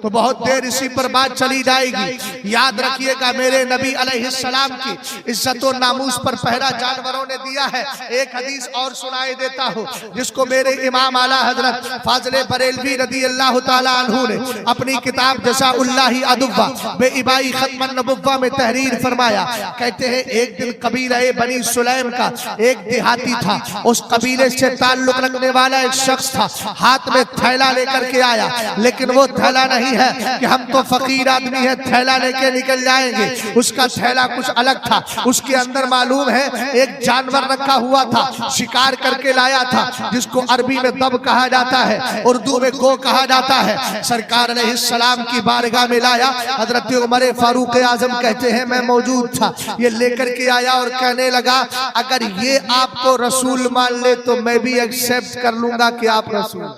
तो बहुत देर इसी पर बात चली जाएगी। याद रखिएगा मेरे नबी अलैहिस्सलाम की इज्जत और नामूस पर पहरा जानवरों ने दिया है। एक हदीस और सुनाई देता हूं जिसको मेरे इमाम आला हजरत फाज़िले बरेलवी रदी अल्लाह ताला अन्हु ने अपनी किताब जज़ाउल्लाहि अदुव्वा बेइबाई खत्मन नबुव्वा में तहरीर फरमाया। कहते हैं एक दिन कबीला बनी सुलैम का एक देहाती था, उस कबीले से ताल्लुक रखने वाला एक शख्स था, हाथ में थैला लेकर के आया, लेकिन वो थैला नहीं है कि हम तो फकीर आदमी है थैला लेके निकल जाएंगे। उसका थैला कुछ अलग था। उसके अंदर मालूम है एक जानवर रखा हुआ था, शिकार करके लाया था, जिसको अरबी में दब कहा जाता है, उर्दू में गो कहा जाता है। सरकार अलैहिस्सलाम की बारगाह में लाया। हजरत उमर फारूक आजम कहते हैं मैं मौजूद था। ये लेकर के आया और कहने लगा अगर ये आपको रसूल मान ले तो मैं भी एक्सेप्ट कर लूंगा कि आप रसूल।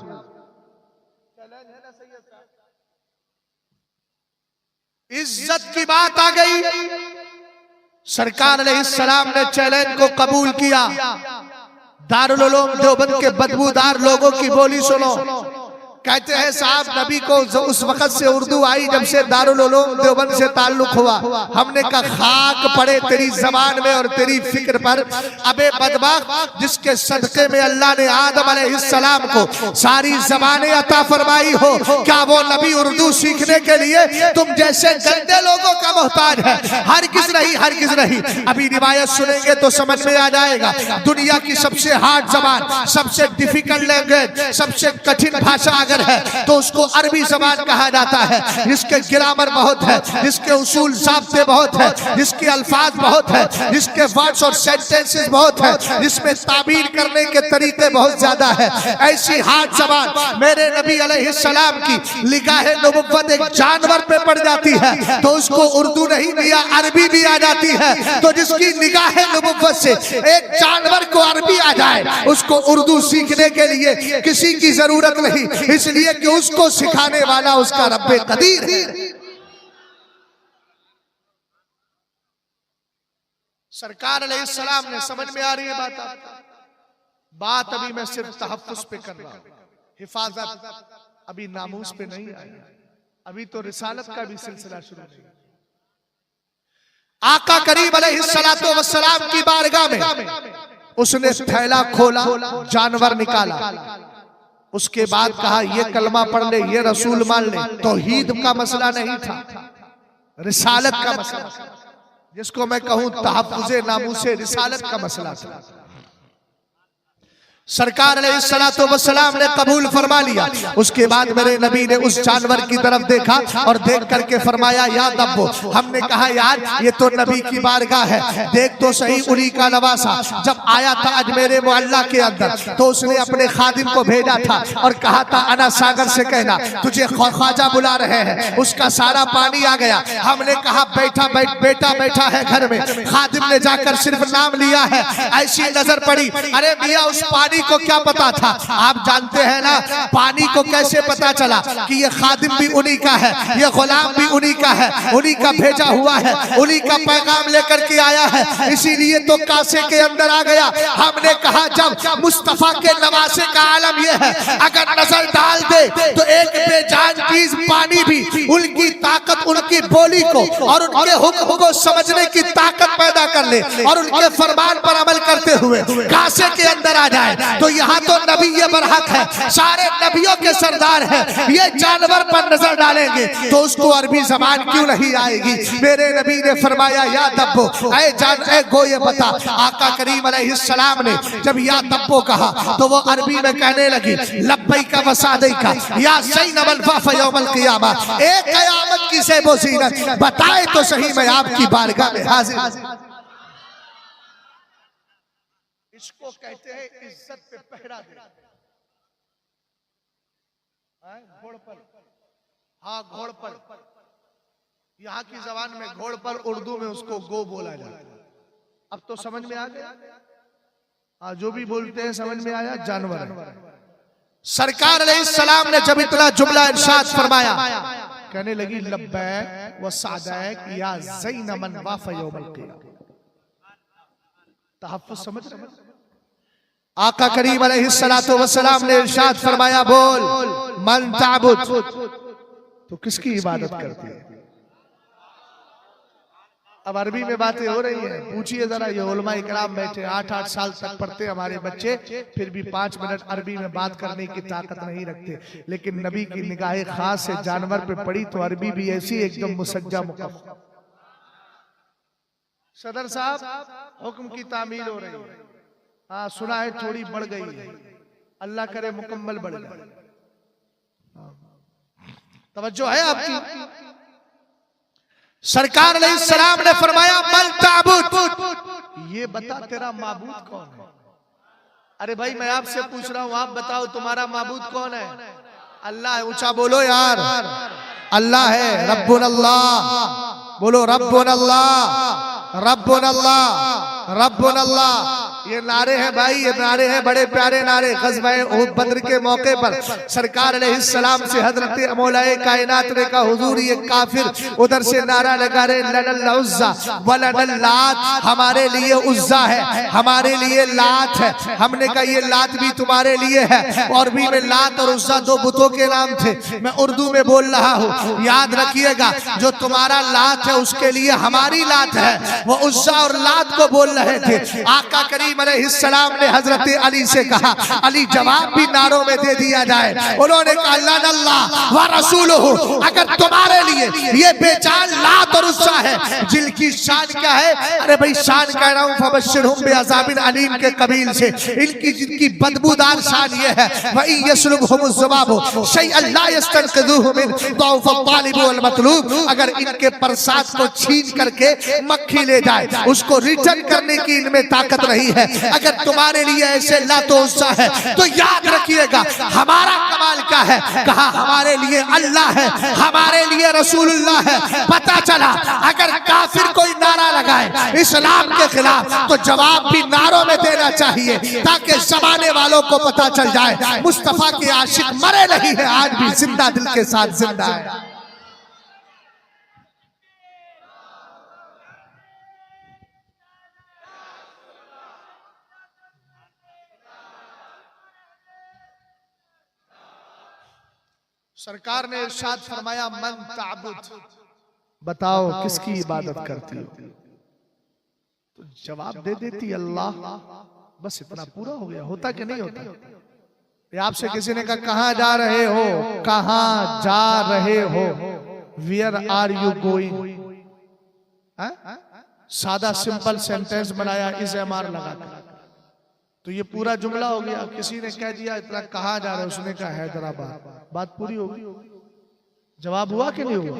इज्जत की बात आ गई। सरकार अलैहिस्सलाम ने चैलेंज को कबूल किया। दारुल उलूम देवबंद के बदबूदार लोगों की बोली सुनो। कहते हैं साहब नबी को उस वक्त से उर्दू आई जब से दारुल उलूम देवबंद से ताल्लुक हुआ। हमने कहा खाक पड़े तेरी जबान में और तेरी फिक्र पर। अबे बदबख्त जिसके सदके में अल्लाह ने आदम अलैहिस्सलाम को सारी जबानें अता फरमाई हो, क्या वो नबी उर्दू सीखने के लिए तुम जैसे गंदे लोगों का मोहताज है? हरगिज़ नहीं, हरगिज़ नहीं। अभी रिवायत सुनेंगे तो समझ में आ जाएगा। दुनिया की सबसे हार्ड जबान, सबसे डिफिकल्ट लैंग्वेज, सबसे कठिन भाषा है तो उसको अरबी जबान कहा जाता है, जिसके ग्रामर बहुत है, जिसके उसूल ज़ाब्ते बहुत है, जिसके अल्फाज बहुत है, जिसके वर्ड्स और सेंटेंसेस बहुत है, जिसमें ताबीर करने के तरीके बहुत ज्यादा है। ऐसी हार्ड जबान मेरे नबी अलैहिस्सलाम की निगाहे नबुव्वत एक जानवर पे पड़ जाती है तो उसको उर्दू नहीं दिया अरबी भी आ जाती है। तो जिसकी निगाहे नबुव्वत से एक जानवर को अरबी आ जाए उसको उर्दू सीखने के लिए किसी की जरूरत नहीं, इसलिए कि उसको सिखाने वाला उसका रब्बे कदीर है। सरकार अलैहिस्सलाम ने, समझ में आ रही है बात अभी मैं सिर्फ तहफ्फुज़ पे कर रहा हूं, हिफाजत अभी नामूस पे नहीं आई। अभी तो रिसालत का भी सिलसिला शुरू नहीं। आका करीम अलैहिस्सलातु वस्सलाम की बारगाह में उसने थैला खोला, जानवर निकाला उसके बाद कहा ये कलमा पढ़ ले, ये रसूल मान ले। तौहीद का मसला नहीं था, रिसालत का मसला, जिसको मैं कहूं तहफ्फुज़े नामूसे रिसालत का मसला था। सरकार अलैहिस्सलाम ने कबूल फरमा लिया। उसके बाद मेरे नबी ने उस जानवर की तरफ देखा और देख करके फरमाया या दब्बो। हमने कहा यार ये तो नबी की बारगाह है, देख तो सही उन्हीं का नवासा। जब आया था अजमेर मोहल्ला के अंदर तो उसने अपने खादिम को भेजा था और कहा था अना सागर से कहना तुझे ख्वाजा बुला रहे हैं। उसका सारा पानी आ गया। हमने कहा बेटा बैठा है घर में। खादिम ने जाकर सिर्फ नाम लिया है, ऐसी नजर पड़ी, अरे मियाँ उस पानी को क्या पता था? आप जानते हैं ना पानी को कैसे पता चला कि ये खादिम भी उन्हीं का है, ये गुलाम भी उन्हीं का है, उन्हीं का भेजा हुआ है, उन्हीं का पैगाम लेकर के आया है, इसीलिए तो कासे के अंदर आ गया। हमने कहा जब मुस्तफा के नवासे का आलम ये है, अगर नजर डाल दे तो एक बेजान चीज पानी भी उनकी ताकत, उनकी बोली को और उनके हुक्म को समझने की ताकत पैदा कर ले और उनके फरमान पर अमल करते हुए कासे के अंदर आ जाए। तो यहाँ तो नबी ये बरहक है, सारे नबियों के सरदार है, ये जानवर पर नजर डालेंगे तो उसको अरबी जबान क्यों नहीं आएगी? मेरे नबी ने फरमाया या दब्बो, ऐ जान ऐ गो ये बता। आका करीम अलैहिस्सलाम ने जब या दब्बो कहा तो वो अरबी में कहने लगी लब्बैका व सादैका या ज़ैनबल फ़ यौमल क़ियामा। एक क़यामत की ज़ेबो ज़ीनत बताए तो सही मैं आपकी बारगाह में हाजिर। इसको कहते हैं इज्जत पे पहरा दे। घोड़पल, हाँ घोड़पल, यहाँ की जबान में घोड़पल, उर्दू में उसको गो बोला जाता है। अब तो समझ में आ गया, हाँ जो भी बोलते हैं समझ में आया, जानवर। सरकार अलैहिस्सलाम ने जब इतना जुमला इरशाद फरमाया, कहने लगी लब्बैक व सादैक या ज़ैनबन व यौमल क़ियामा। तहफ़्फ़ुज़ समझ रहे हैं? आका करीम अलैहिस्सलातु वस्सलाम ने इरशाद फरमाया बोल मन ताबुद, तो किसकी इबादत करती है? अब अरबी में बातें हो रही हैं, पूछिए जरा। ये उलमा इकराम बैठे 8-8 साल तक पढ़ते हमारे बच्चे, फिर भी 5 मिनट अरबी में बात करने की ताकत नहीं रखते। लेकिन नबी की निगाह खास से जानवर पे पड़ी तो अरबी भी ऐसी एकदम मुसज्जा मुकम्मल। सदर साहब हुक्म की तामील हो रही है, हाँ सुना है थोड़ी बढ़ गई है, अल्लाह करे मुकम्मल बढ़ जाए। तवज्जो है आपकी? सरकार अलैहिस्सलाम ने फरमाया मल ताबुद, ये बता तेरा माबूद कौन है? अरे भाई मैं आपसे पूछ रहा हूँ, आप बताओ तुम्हारा माबूद कौन है? अल्लाह है। ऊंचा बोलो यार, अल्लाह है। रब्बुन अल्लाह, बोलो रब्बुन अल्लाह, रब्बुन अल्लाह, रब्बुन अल्लाह। ये नारे हैं भाई, ये नारे हैं बड़े प्यारे नारे। ग़ज़वा उहद बद्र के मौके पर सरकार अलैहिस्सलाम से हजरत मौलाए कायनात ने कहा हुजूर ये काफिर उधर से नारा लगा रहे लनल उज़्ज़ा व लनल लात, हमारे लिए उज़्ज़ा है, हमारे लिए लात है। हमने कहा ये लात भी तुम्हारे लिए है, और भी में लात और उज़्ज़ा दो बुतों के नाम थे। मैं उर्दू में बोल रहा हूँ, याद रखिएगा। जो तुम्हारा लात है उसके लिए हमारी लात है, वो उज़्ज़ा और लात को बोल रहे थे। आका करीम अलैहिस्सलाम ने हजरत अली से कहा, अली जवाब भी नारों में दे दिया जाए। उन्होंने कहा अल्लाह व रसूलुहु, अगर तुम्हारे लिए ये बेजान लात और उज़्ज़ा है, जिनकी शान क्या है? अरे भाई शान कह रहा हूँ, फबश्शिरहुम बिअज़ाबिन अलीम के कबील से। इनकी जिनकी बदबूदार शान ये है वही यसलुबहुमुज़ ज़ुबाबु शैअन ला यस्तनक़िज़ुहु मिन ज़ौफ़ अत-तालिब वल मतलूब। अगर इनके प्रसाद को छीन करके मक्खी ले जाए, उसको रिटर्न करने की इनमें ताकत नहीं है। अगर तुम्हारे लिए ऐसे लातो उज़्ज़ा है तो याद रखिएगा हमारा कमाल क्या है? कहा हमारे लिए अल्लाह है, हमारे लिए रसूलुल्लाह है। पता चला अगर काफिर कोई नारा लगाए इस्लाम के खिलाफ तो जवाब भी नारों में देना चाहिए, ताकि जमाने वालों को पता चल जाए मुस्तफा के आशिक मरे नहीं है, आज भी जिंदा दिल के साथ जिंदा है। सरकार ने इरशाद फरमाया मन ताबुद, बताओ किसकी इबादत करती हो? तो जवाब दे देती अल्लाह, बस इतना पूरा हो गया। होता कि नहीं होता? आपसे किसी ने कहा कहां जा रहे हो, कहां जा रहे हो, वेयर आर यू गोइंग, सादा सिंपल सेंटेंस बनाया इस एमआर लगाकर, तो ये पूरा जुमला हो गया। किसी ने कह दिया इतना कहां जा रहे हो, उसने कहा हैदराबाद, बात पूरी होगी। जवाब हुआ कि नहीं हुआ?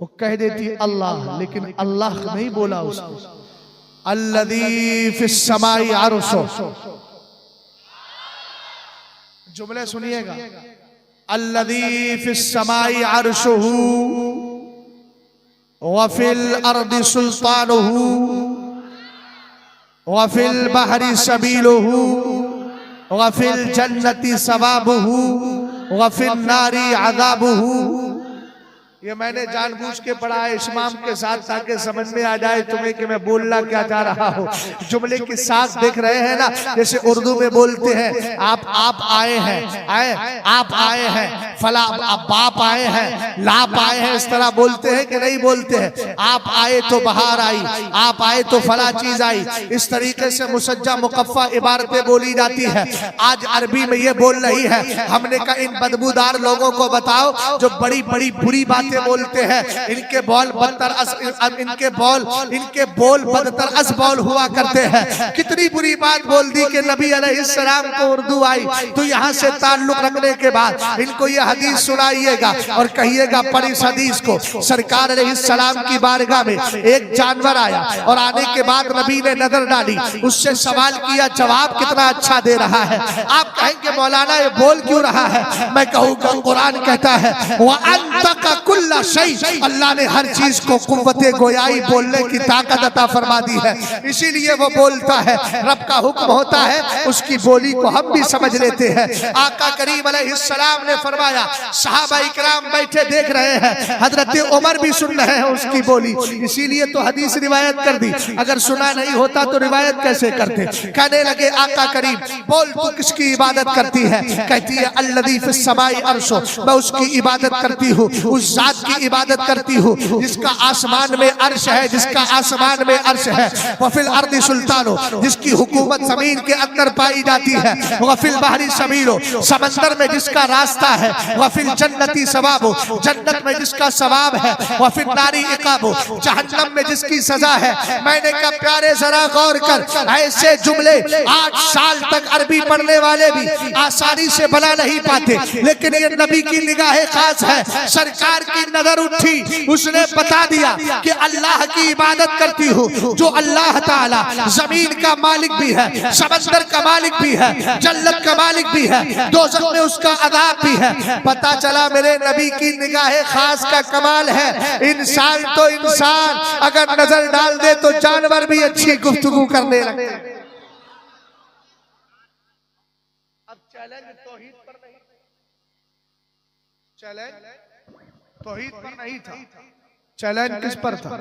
वो कह देती अल्लाह, लेकिन अल्लाह नहीं बोला उसने, अल्लज़ी फिस समाई अरशो। जुमले सुनिएगा, अल्लज़ी फिस समाई अरशुहु व फिल अर्दि सुल्तानुहु व फिल बहरी सबीलुहु व फिल जन्नति सवाबुहु व फिल नारी अज़ाबुहु। ये मैंने जानबूझ के पढ़ा है इस्माम के साथ, ताकि समझ में आ जाए तुम्हें कि मैं बोलना क्या चाह रहा हूँ। जुमले के साथ देख रहे हैं ना, जैसे उर्दू में बोलते हैं आप आए हैं, आप आए हैं, फला बाप आए हैं, लाप आए हैं, इस तरह बोलते हैं कि नहीं बोलते हैं? आप आए तो बहार आई, आप आए तो फला चीज आई, इस तरीके से मुसज्जा मुकफ्फा इबारतें बोली जाती है। आज अरबी में ये बोल रही है। हमने कहा इन बदबूदार लोगों को बताओ जो बड़ी बड़ी बुरी बातें बोलते हैं, इनके बोल बदतर अस बोल हुआ करते हैं। कितनी बुरी बात बोल दी कि नबी अलैहिस्सलाम को उर्दू आई, तो यहाँ से ताल्लुक रखने के बाद इनको ये हदीस सुनाइएगा और कहिएगा पढ़ी इस हदीस को। सरकार अलैहिस्सलाम की बारगाह में एक जानवर आया और आने के बाद नबी ने नजर डाली, उससे सवाल किया, जवाब कितना अच्छा दे रहा है। आप कहेंगे मौलाना ये बोल क्यों रहा है? मैं कहूँगा कुरान कहता है अल्लाह ने हर चीज को कुव्वते गोयाई बोलने की ताकत अता फरमा दी है, इसीलिए वो बोलता है। रब का हुक्म होता है, उसकी बोली को हम भी समझ लेते हैं। आका करीम अलैहिस्सलाम ने फरमाया, सहाबा इकराम बैठे देख रहे हैं, हजरत उमर भी सुन रहे हैं उसकी बोली, इसीलिए तो हदीस रिवायत कर दी। अगर सुना नहीं होता तो रिवायत कैसे करते? कहने लगे आका करीम बोल तू किसकी इबादत करती है? कहती है अल्लज़ी फिस समाई अर्शो, मैं उसकी इबादत करती हूँ, उस जात की इबादत करती हूँ जिसका आसमान में अर्श है, जिसका आसमान में अर्श है। वफिल अर्दी सुल्तानो, जिसकी हुकूमत जमीन के अंदर पाई जाती है। वफिल बहरी सबीलो, समंदर में जिसका रास्ता है। वफिल जन्नती सवाबो, जन्नत में जिसका सवाब है। वफिल नारी इकाबो, जहन्नम में जिसकी सजा है। मैंने कहा प्यारे जरा गौर कर, ऐसे जुमले 8 साल तक अरबी पढ़ने वाले भी आसानी से बना नहीं पाते, लेकिन ये नबी की निगाह खास है। सरकार की नजर उठी, उसने बता दिया कि अल्लाह की इबादत करती हूँ जो अल्लाह ताला जमीन का मालिक भी है, समंदर का मालिक भी है, जन्नत का मालिक भी है, दोज़ख में उसका अज़ाब भी है। पता चला मेरे नबी की निगाह खास का कमाल है। इंसान तो इंसान अगर नजर डाल दे तो जानवर भी अच्छी गुफ्तगू करने लगते। अब चैलेंज तौहीद पर नहीं, चैलेंज तौहीद पर नहीं था, चैलेंज किस पर था?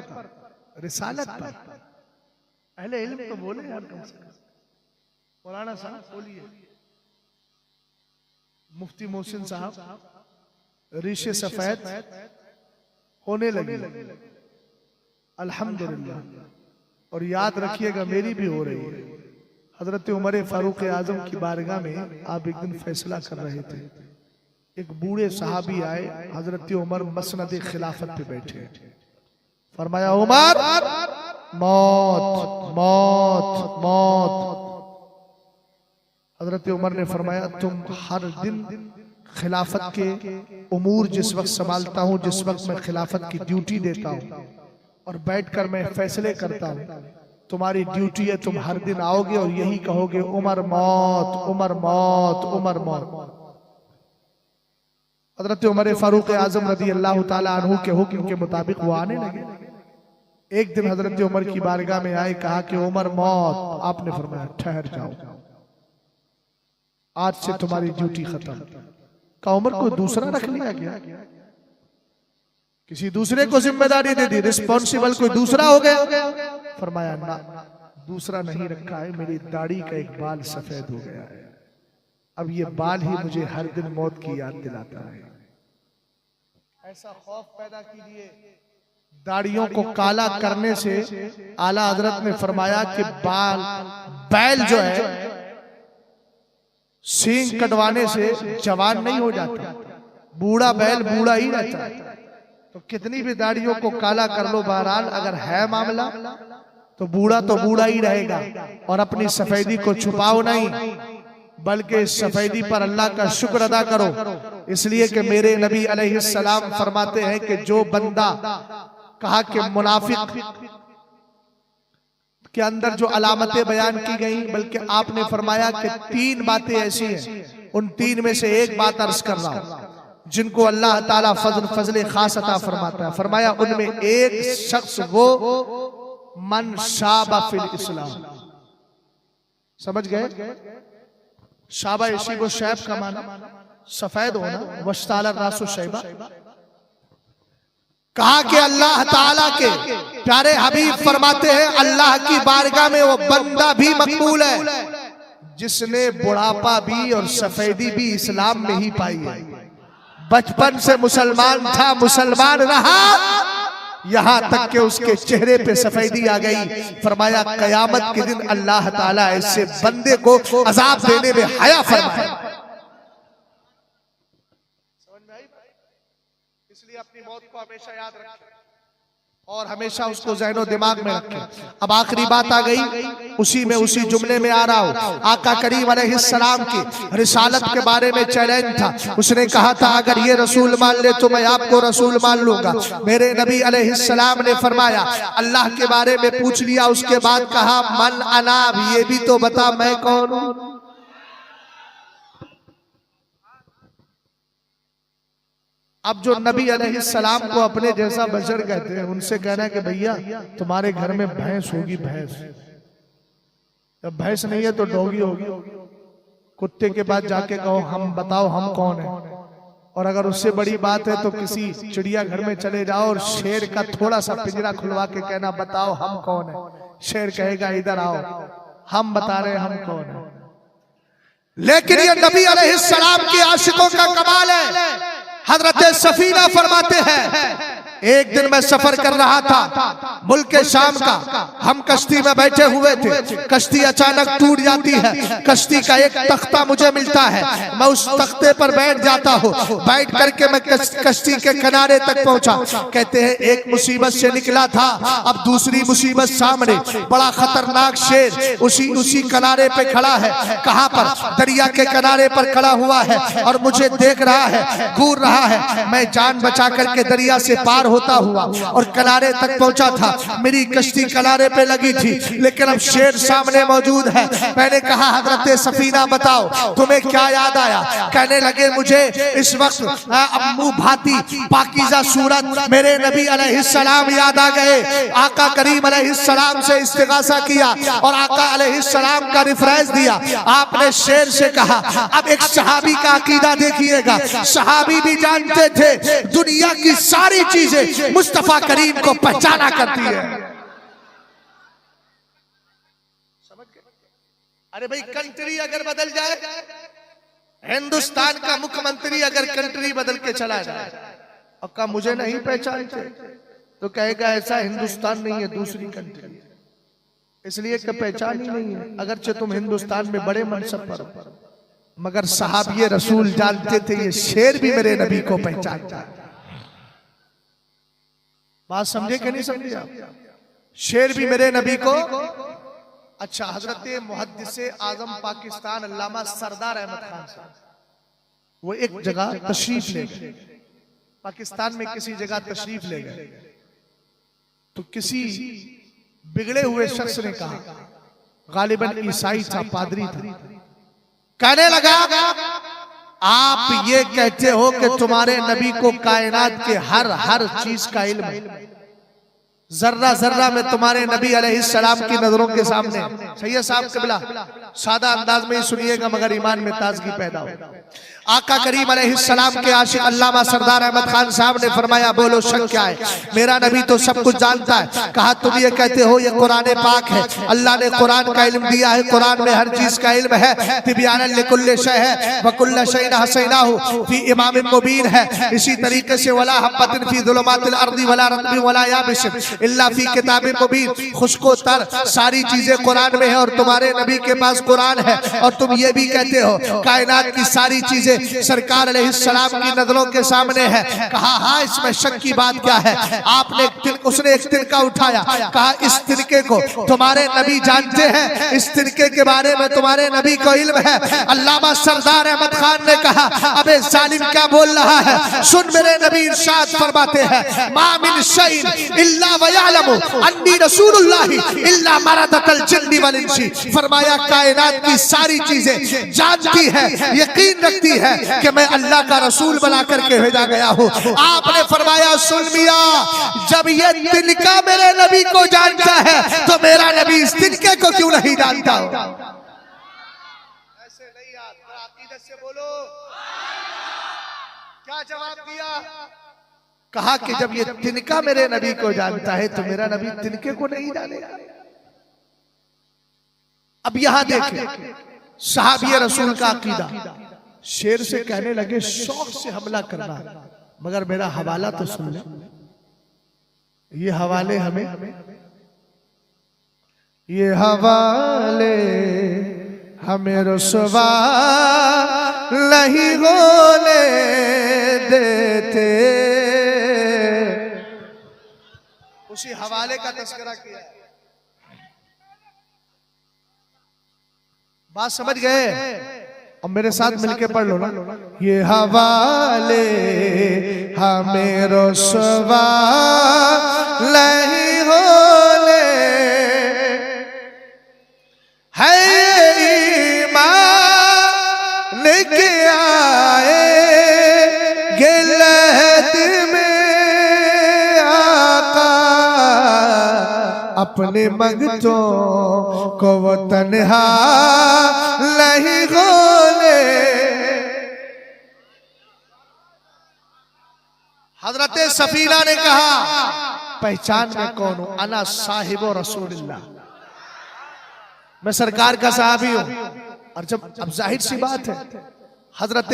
रिसालत पर। अहले इल्म तो बोले यार, कम से कम मौलाना साहब बोलिए, मुफ्ती मोहसिन साहब रीशे सफेद होने लगे अल्हम्दुलिल्लाह। और याद रखिएगा मेरी भी हो रही है। हजरत उमर फारूक आजम की बारगाह में आप एक दिन फैसला कर रहे थे, एक बूढ़े सहाबी आए, हजरत उमर मसनद खिलाफत पे बैठे, फरमाया उमर मौत मौत मौत। हजरत उमर ने फरमाया तुम हर दिन खिलाफत के उमूर जिस वक्त संभालता हूँ, जिस वक्त मैं खिलाफत की ड्यूटी देता हूँ और बैठकर मैं फैसले करता हूँ, तुम्हारी ड्यूटी है तुम हर दिन आओगे और यही कहोगे उमर मौत उमर मौत उमर मौत। हजरत उमर फारूक आजम रज़ी अल्लाह ताला अन्हु के हुक्म के मुताबिक वो आने लगे। एक दिन हजरत उमर की बारगाह में आए, कहा कि उमर मौत। आपने फरमाया ठहर जाओ, आज से तुम्हारी ड्यूटी खत्म। का उमर को दूसरा रख लिया गया, किसी दूसरे को जिम्मेदारी दे दी, रिस्पॉन्सिबल कोई दूसरा हो गया। फरमाया ना, दूसरा नहीं रखा है, मेरी दाढ़ी का एक बाल सफेद हो गया है, अब ये बाल ही मुझे हर दिन मौत की याद दिलाता है। ऐसा खौफ पैदा कीजिए, दाढ़ियों को काला करने से आला हजरत ने फरमाया कि बैल जो है सींग कटवाने से जवान नहीं हो जाता, बूढ़ा बैल बूढ़ा ही रहता है। तो कितनी भी दाढ़ियों को काला कर लो, बहरहाल अगर है मामला तो बूढ़ा ही रहेगा। और अपनी सफेदी को छुपाओ नहीं, बल्कि इस सफेदी पर अल्लाह का शुक्र अदा करो। इसलिए कि मेरे नबी अलैहिस्सलाम फरमाते हैं कि जो बंदा, कहा कि मुनाफिक के अंदर जो अलामतें बयान की गई, बल्कि आपने फरमाया कि 3 बातें ऐसी हैं, उन 3 में से एक बात अर्ज कर रहा हूं जिनको अल्लाह ताला फजल खास अता फरमाता है। फरमाया उनमें एक शख्स वो मन शाबा फिल इस्लाम। समझ गए? शाबा इसी वो शैब का माना सफेद होना, वस्ताला रासु शैबा। कहा कि अल्लाह ताला के प्यारे हबीब फरमाते हैं अल्लाह की बारगाह में वो बंदा भी मकबूल है जिसने बुढ़ापा भी और सफेदी भी इस्लाम में ही पाई है। बचपन से मुसलमान था, मुसलमान रहा, यहां तक कि उसके चेहरे पे सफेदी आ गई। फरमाया कयामत के दिन अल्लाह ताला ऐसे बंदे को अजाब देने में हया फरमाए। इसलिए अपनी मौत को हमेशा याद रखें और हमेशा उसको ज़हनो दिमाग में रखें। अब आखिरी बात आ गई, उसी जुमले में आ रहा हूं। आका करीम अलैहिस्सलाम की रिसालत के बारे में चैलेंज था। उसने कहा था अगर ये रसूल मान ले तो मैं आपको रसूल मान लूंगा। मेरे नबी अलैहिस्सलाम ने फरमाया, अल्लाह के बारे में पूछ लिया, उसके बाद कहा मन अना, ये भी तो बता मैं कौन हूं। अब जो नबी अलैहिस्सलाम को अपने जैसा बशर कहते हैं, उनसे कहना है कि भैया तुम्हारे घर में भैंस होगी, भैंस, जब भैंस नहीं है तो डॉगी होगी। कुत्ते के पास जाके कहो हम बताओ हम कौन है। और अगर उससे बड़ी बात है तो किसी चिड़ियाघर में चले जाओ और शेर का थोड़ा सा पिंजरा खुलवा के कहना बताओ हम कौन है। शेर कहेगा इधर आओ, हम बता रहे हम कौन है। लेकिन ये नबी अलैहिस्सलाम के आशिकों का कमाल है। हजरत सफीना फरमाते हैं एक दिन मैं सफर कर रहा था मुल्क शाम का, हम कश्ती में बैठे हुए थे, कश्ती अचानक टूट जाती है, कश्ती का एक तख्ता मुझे मिलता है, मैं उस तख्ते पर बैठ जाता हूँ। बैठ करके मैं कश्ती के किनारे तक पहुंचा। कहते हैं एक मुसीबत से निकला था, अब दूसरी मुसीबत सामने, बड़ा खतरनाक शेर उसी किनारे पे खड़ा है। कहाँ पर? दरिया के किनारे पर खड़ा हुआ है और मुझे देख रहा है, घूर रहा है। मैं जान बचा करके दरिया से पार होता हुआ और किनारे तक पहुंचा था। मेरी कश्ती किनारे पे लगी थी, लेकिन अब शेर सामने मौजूद है। मैंने कहा हजरत सफीना बताओ तुम्हें क्या याद आया? कहने लगे मुझे इस वक्त अम्मू भाती पाकीज़ा सूरत मेरे नबी अलैहिस्सलाम याद आ गए। आका करीम अलैहिस्सलाम से इस्तिगासा किया और आका अलैहिस्सलाम का रेफरेंस दिया। आपने शेर से कहा। अब एक सहाबी का अकीदा देखिएगा, सहाबी भी जानते थे दुनिया की सारी चीजें मुस्तफा करीम को पहचाना करती है। समझ गए? अरे भाई कंट्री अगर बदल जाए, हिंदुस्तान का मुख्यमंत्री अगर कंट्री बदल के चला जाए और कहा मुझे नहीं पहचानते, तो कहेगा ऐसा हिंदुस्तान नहीं है, दूसरी कंट्री। इसलिए कि पहचान ही नहीं है, अगरचे तुम हिंदुस्तान में बड़े मनसब पर, मगर सहाबिये रसूल जानते थे ये शेर भी मेरे नबी को पहचानता है। बात समझे कि नहीं समझे आप? शेर भी मेरे नबी को। अच्छा, हजरत मुहद्दिसे आजम पाकिस्तान अल्लामा सरदार अहमद खान साहब, वो एक जगह तशरीफ ले गए, पाकिस्तान में किसी जगह तशरीफ ले गए, तो किसी बिगड़े हुए शख्स ने कहा, गालिबन ईसाई था, पादरी था, कहने लगा आप ये कहते हो कि तुम्हारे नबी को कायनात के हर चीज का इल्म है, जर्रा जर्रा में तुम्हारे नबी अलैहिस्सलाम की नजरों के सामने। सैयद साहब क़िबला सादा अंदाज में ही सुनिएगा मगर ईमान में ताजगी पैदा हो। आका करीम अलैहिस्सलाम के आशिक अल्लामा सरदार अहमद खान साहब ने फरमाया, बोलो शक क्या है, मेरा नबी तो सब कुछ जानता है। कहा तुम ये कहते हो ये कुरान पाक है, अल्लाह ने कुरान का इल्म दिया है, कुरान में हर चीज का इल्म है, तिब्यानन लिकुल्लि शै है व कुल्ल शैइन हसैनाहु फी इमामिन मुबीन है। इसी तरीके से वला हब्बतिन फी ज़ुलुमातिल अर्दि वला रत्बिन वला याबिसिन इल्ला फी किताबिन मुबीन, खुश्को तर सारी चीजें कुरान में है और तुम्हारे नबी के पास कुरान है। और तुम ये भी कहते हो कायनात की सारी चीजें सरकार अलैहिस्सलाम की नजरों के सामने है। कहा हाँ इसमें शक की बात क्या है। आपने उसने एक तिनका उठाया, कहा इस तिनके को तुम्हारे नबी जानते हैं, इस तिनके के बारे में तुम्हारे नबी को इल्म है। अल्लामा सरदार अहमद खान ने कहा अबे जालिम क्या बोल रहा है, सुन मेरे नबी इरशाद फरमाते हैं मा मिन शैइन इल्ला व यअलमु अन्नी रसूलुल्लाह इल्ला मरदतल जिन्नि वल इंसी। फरमाया कायनात की सारी चीजें जानती है, यकीन रखती है कि मैं अल्लाह का रसूल बना करके भेजा गया हूँ। आपने फरमाया सुन मियां, जब ये तिनका मेरे नबी को जानता है तो मेरा नबी इस तिनके को क्यों नहीं जानता हो। ऐसे नहीं यार, अकीदत से बोलो। क्या जवाब दिया? कहा कि जब ये तिनका मेरे नबी को जानता है तो मेरा नबी तिनके को नहीं जानेगा। अब यहां देखें सहाबी रसूल का अकीदा, शेर से कहने लगे शौक से हमला करना, मगर मेरा हवाला तो सुन ले। ये हवाले हमें रुसवा नहीं होने देते। उसी हवाले का तस्करा किया। बात समझ गए? अब मेरे साथ मिलके पढ़ लो ना। ये हवाले हमें रुसवा नहीं होने है, ईमान के आए गिलहद में आका अपने मंगतों को वो तन्हा नहीं होने। हजरत सफीना ने कहा पहचान में कौन हूं, अना साहिबो रसूलुल्लाह, मैं सरकार का सहाबी हूं। और जब अब जाहिर सी बात है हजरत,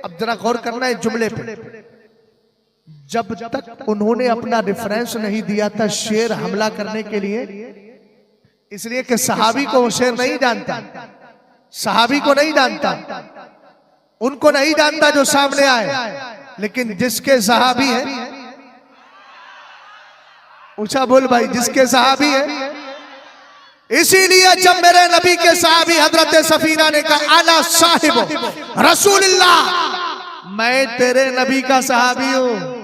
अब जरा गौर करना है जुमले पे, जब तक उन्होंने अपना रेफरेंस नहीं दिया था शेर हमला करने के लिए, इसलिए कि सहाबी को वो शेर नहीं जानता, सहाबी को नहीं जानता, उनको नहीं जानता जो सामने आए। लेकिन जिसके सहाबी है, ऊंचा बोल भाई, जिसके सहाबी है। इसीलिए जब मेरे नबी के सहाबी हजरत सफीना ने कहा आला साहिब रसूलुल्लाह, मैं तेरे नबी का सहाबी हूं,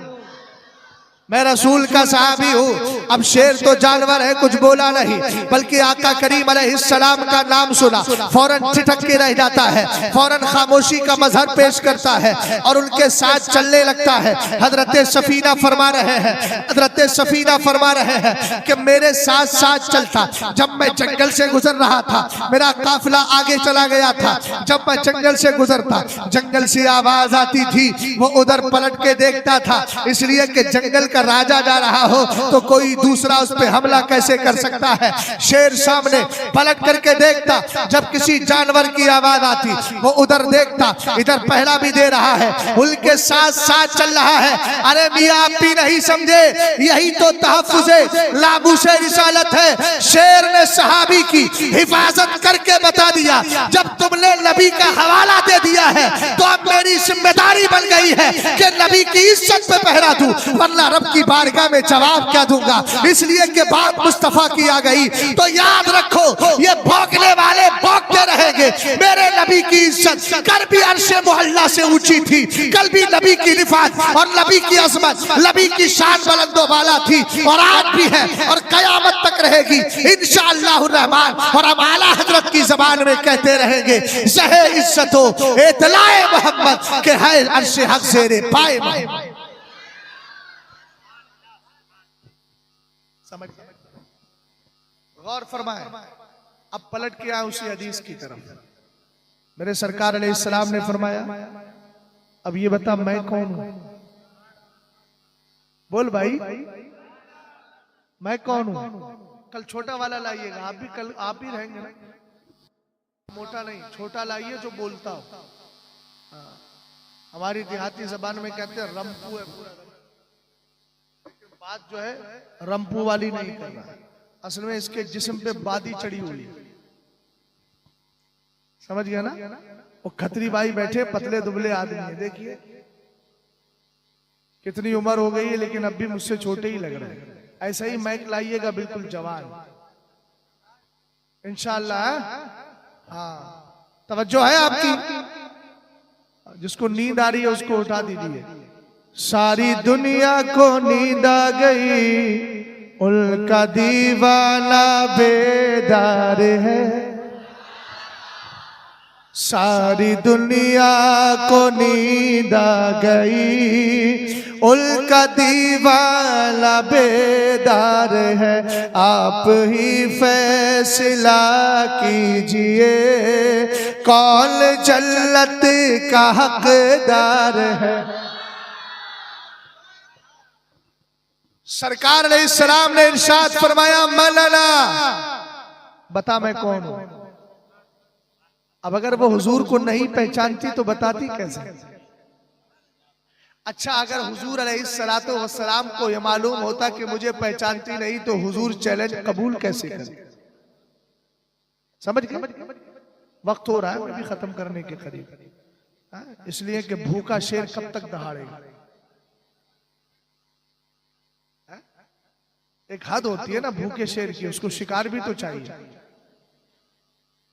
मैं रसूल का सहाबी हूँ। अब शेर तो जानवर है, कुछ बोला नहीं, बल्कि आका करीम अलैहिस्सलाम का नाम सुना फौरन ठिठक के रह जाता है, फौरन खामोशी का मजहर पेश करता है और उनके साथ चलने लगता है। हजरत सफीना फरमा रहे हैं, हजरत सफीना फरमा रहे हैं कि मेरे साथ साथ चलता, जब मैं जंगल से गुजर रहा था मेरा काफिला आगे चला गया था, जब मैं जंगल से गुजरता जंगल से आवाज आती थी, वो उधर पलट के देखता था, इसलिए कि जंगल का राजा जा रहा हो तो कोई दूसरा उस पे हमला कैसे कर सकता है। शेर सामने पलट करके देखता, जब किसी जानवर की आवाज आती वो उधर देखता, इधर पहरा भी दे रहा है, उनके साथ साथ चल रहा है। अरे मियां आप भी नहीं समझे, यही तो तहफ्फुज़े लाबूशे रिसालत है। शेर ने सहाबी की हिफाजत करके बता दिया, जब तुमने नबी का हवाला दे दिया है तो अब मेरी जिम्मेदारी बन गई है कि नबी की इज्जत पे पहरा दूं, वरना रब की बारगाह में जवाब क्या दूंगा। इसलिए कि बात मुस्तफा की आ गई तो याद रखो, ये भौंकने वाले भौंकते रहेंगे। मेरे नबी की इज्जत कल भी अर्शे मुहल्ला से ऊंची थी, कल भी नबी की रिफात और नबी की अजमत, नबी की शान बुलंदो बाला थी और आज भी है और कयामत तक रहेगी इंशाअल्लाह रहमान। और हम आला हजरत की जबान में कहते रहेंगे ज़हे इज्जतो इतलाए मोहम्मद के है अर्शे हक से रे पाए मोहम्मद। समझ गौर फरमाए। अब पलट के आए उसी हदीस की तरफ। मेरे सरकार अलैहिस्सलाम ने फरमाया अब ये बता मैं कौन हूं? बोल भाई, मैं कौन हूं? कल छोटा वाला लाइएगा, आप भी कल आप ही रहेंगे ना, मोटा नहीं, छोटा लाइए जो बोलता हो। हाँ। हमारी देहाती जबान में कहते हैं रंपू है पूरा, बात जो है रंपू वाली नहीं करना, असल में इसके जिस्म पे बादी चढ़ी हुई है, समझ गया ना? वो खत्री भाई बैठे पतले दुबले आदमी है, देखिए कितनी उम्र हो गई है लेकिन अब भी मुझसे छोटे ही लग रहे हैं। ऐसा ही माइक लाइएगा बिल्कुल जवान इंशाअल्लाह। हाँ, तवज्जो है आपकी? जिसको नींद आ रही है उसको उठा दीजिए। सारी दुनिया को नींद आ गई, उनका दीवाना बेदार है। सारी दुनिया को नींद आ गई, उनका दीवाना बेदार है। आप ही फैसला कीजिए, कौन जन्नत का हकदार है। सरकार अलैहिस्सलाम ने इरशाद फरमाया मलना, बता मैं कौन हूं। अब अगर वो हुजूर को नहीं पहचानती तो बताती कैसे? अच्छा, अगर हुजूर अलैहिस्सलातु वस्सलाम को यह मालूम होता कि मुझे पहचानती नहीं तो हुजूर चैलेंज कबूल कैसे करे? समझ गए? वक्त हो रहा है, मैं भी खत्म करने के करीब, इसलिए कि भूखा शेर कब तक दहाड़ेगा? एक हद होती है ना भूखे शेर की, उसको शिकार भी तो चाहिए,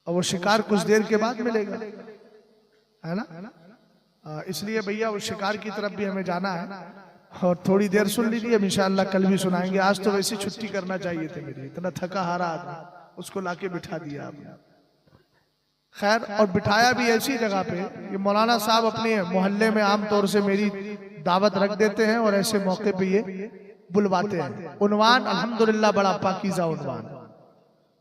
और वो शिकार कुछ देर के बाद मिलेगा, है ना? इसलिए भैया उस शिकार की तरफ भी हमें जाना है, और थोड़ी देर सुन लीजिए, अब इंशाअल्लाह कल भी सुनाएंगे। आज तो वैसे छुट्टी करना चाहिए थे मेरी, इतना थका हारा आदमी, उसको लाके बिठा दिया आपने। खैर, और बिठाया भी ऐसी जगह पे, ये मौलाना साहब अपने मोहल्ले में आमतौर से मेरी दावत रख देते हैं और ऐसे मौके पे ये बुलवाते हैं। उन्वान अल्हम्दुलिल्लाह बड़ा पाकीज़ा उन्वान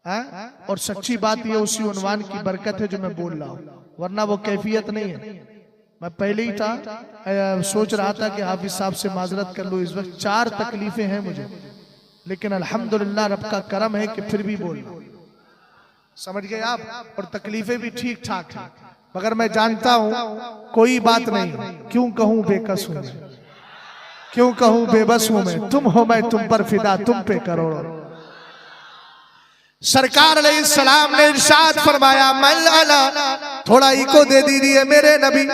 है, और सच्ची बात ये उसी उन्वान की बरकत है जो मैं बोल रहा हूँ, वरना वो कैफियत नहीं है। मैं पहले ही था, सोच रहा था कि हाफिज साहब से माजरत कर लूं, इस वक्त 4 तकलीफें हैं मुझे, लेकिन अल्हम्दुलिल्लाह रब का करम है कि फिर भी बोल रहा हूं। समझ गए आप? और तकलीफें भी ठीक ठाक हैं, मगर मैं जानता हूं कोई बात नहीं, क्यों कहूं बेकस हूं मैं, क्यों कहूं बेबस हूं मैं, तुम हो मैं तुम पर फिदा, तुम पे करोड़ों। सरकार अलैहिस्सलाम ने इरशाद फरमाया मलअला, थोड़ा इको दे दीजिए मेरे नबी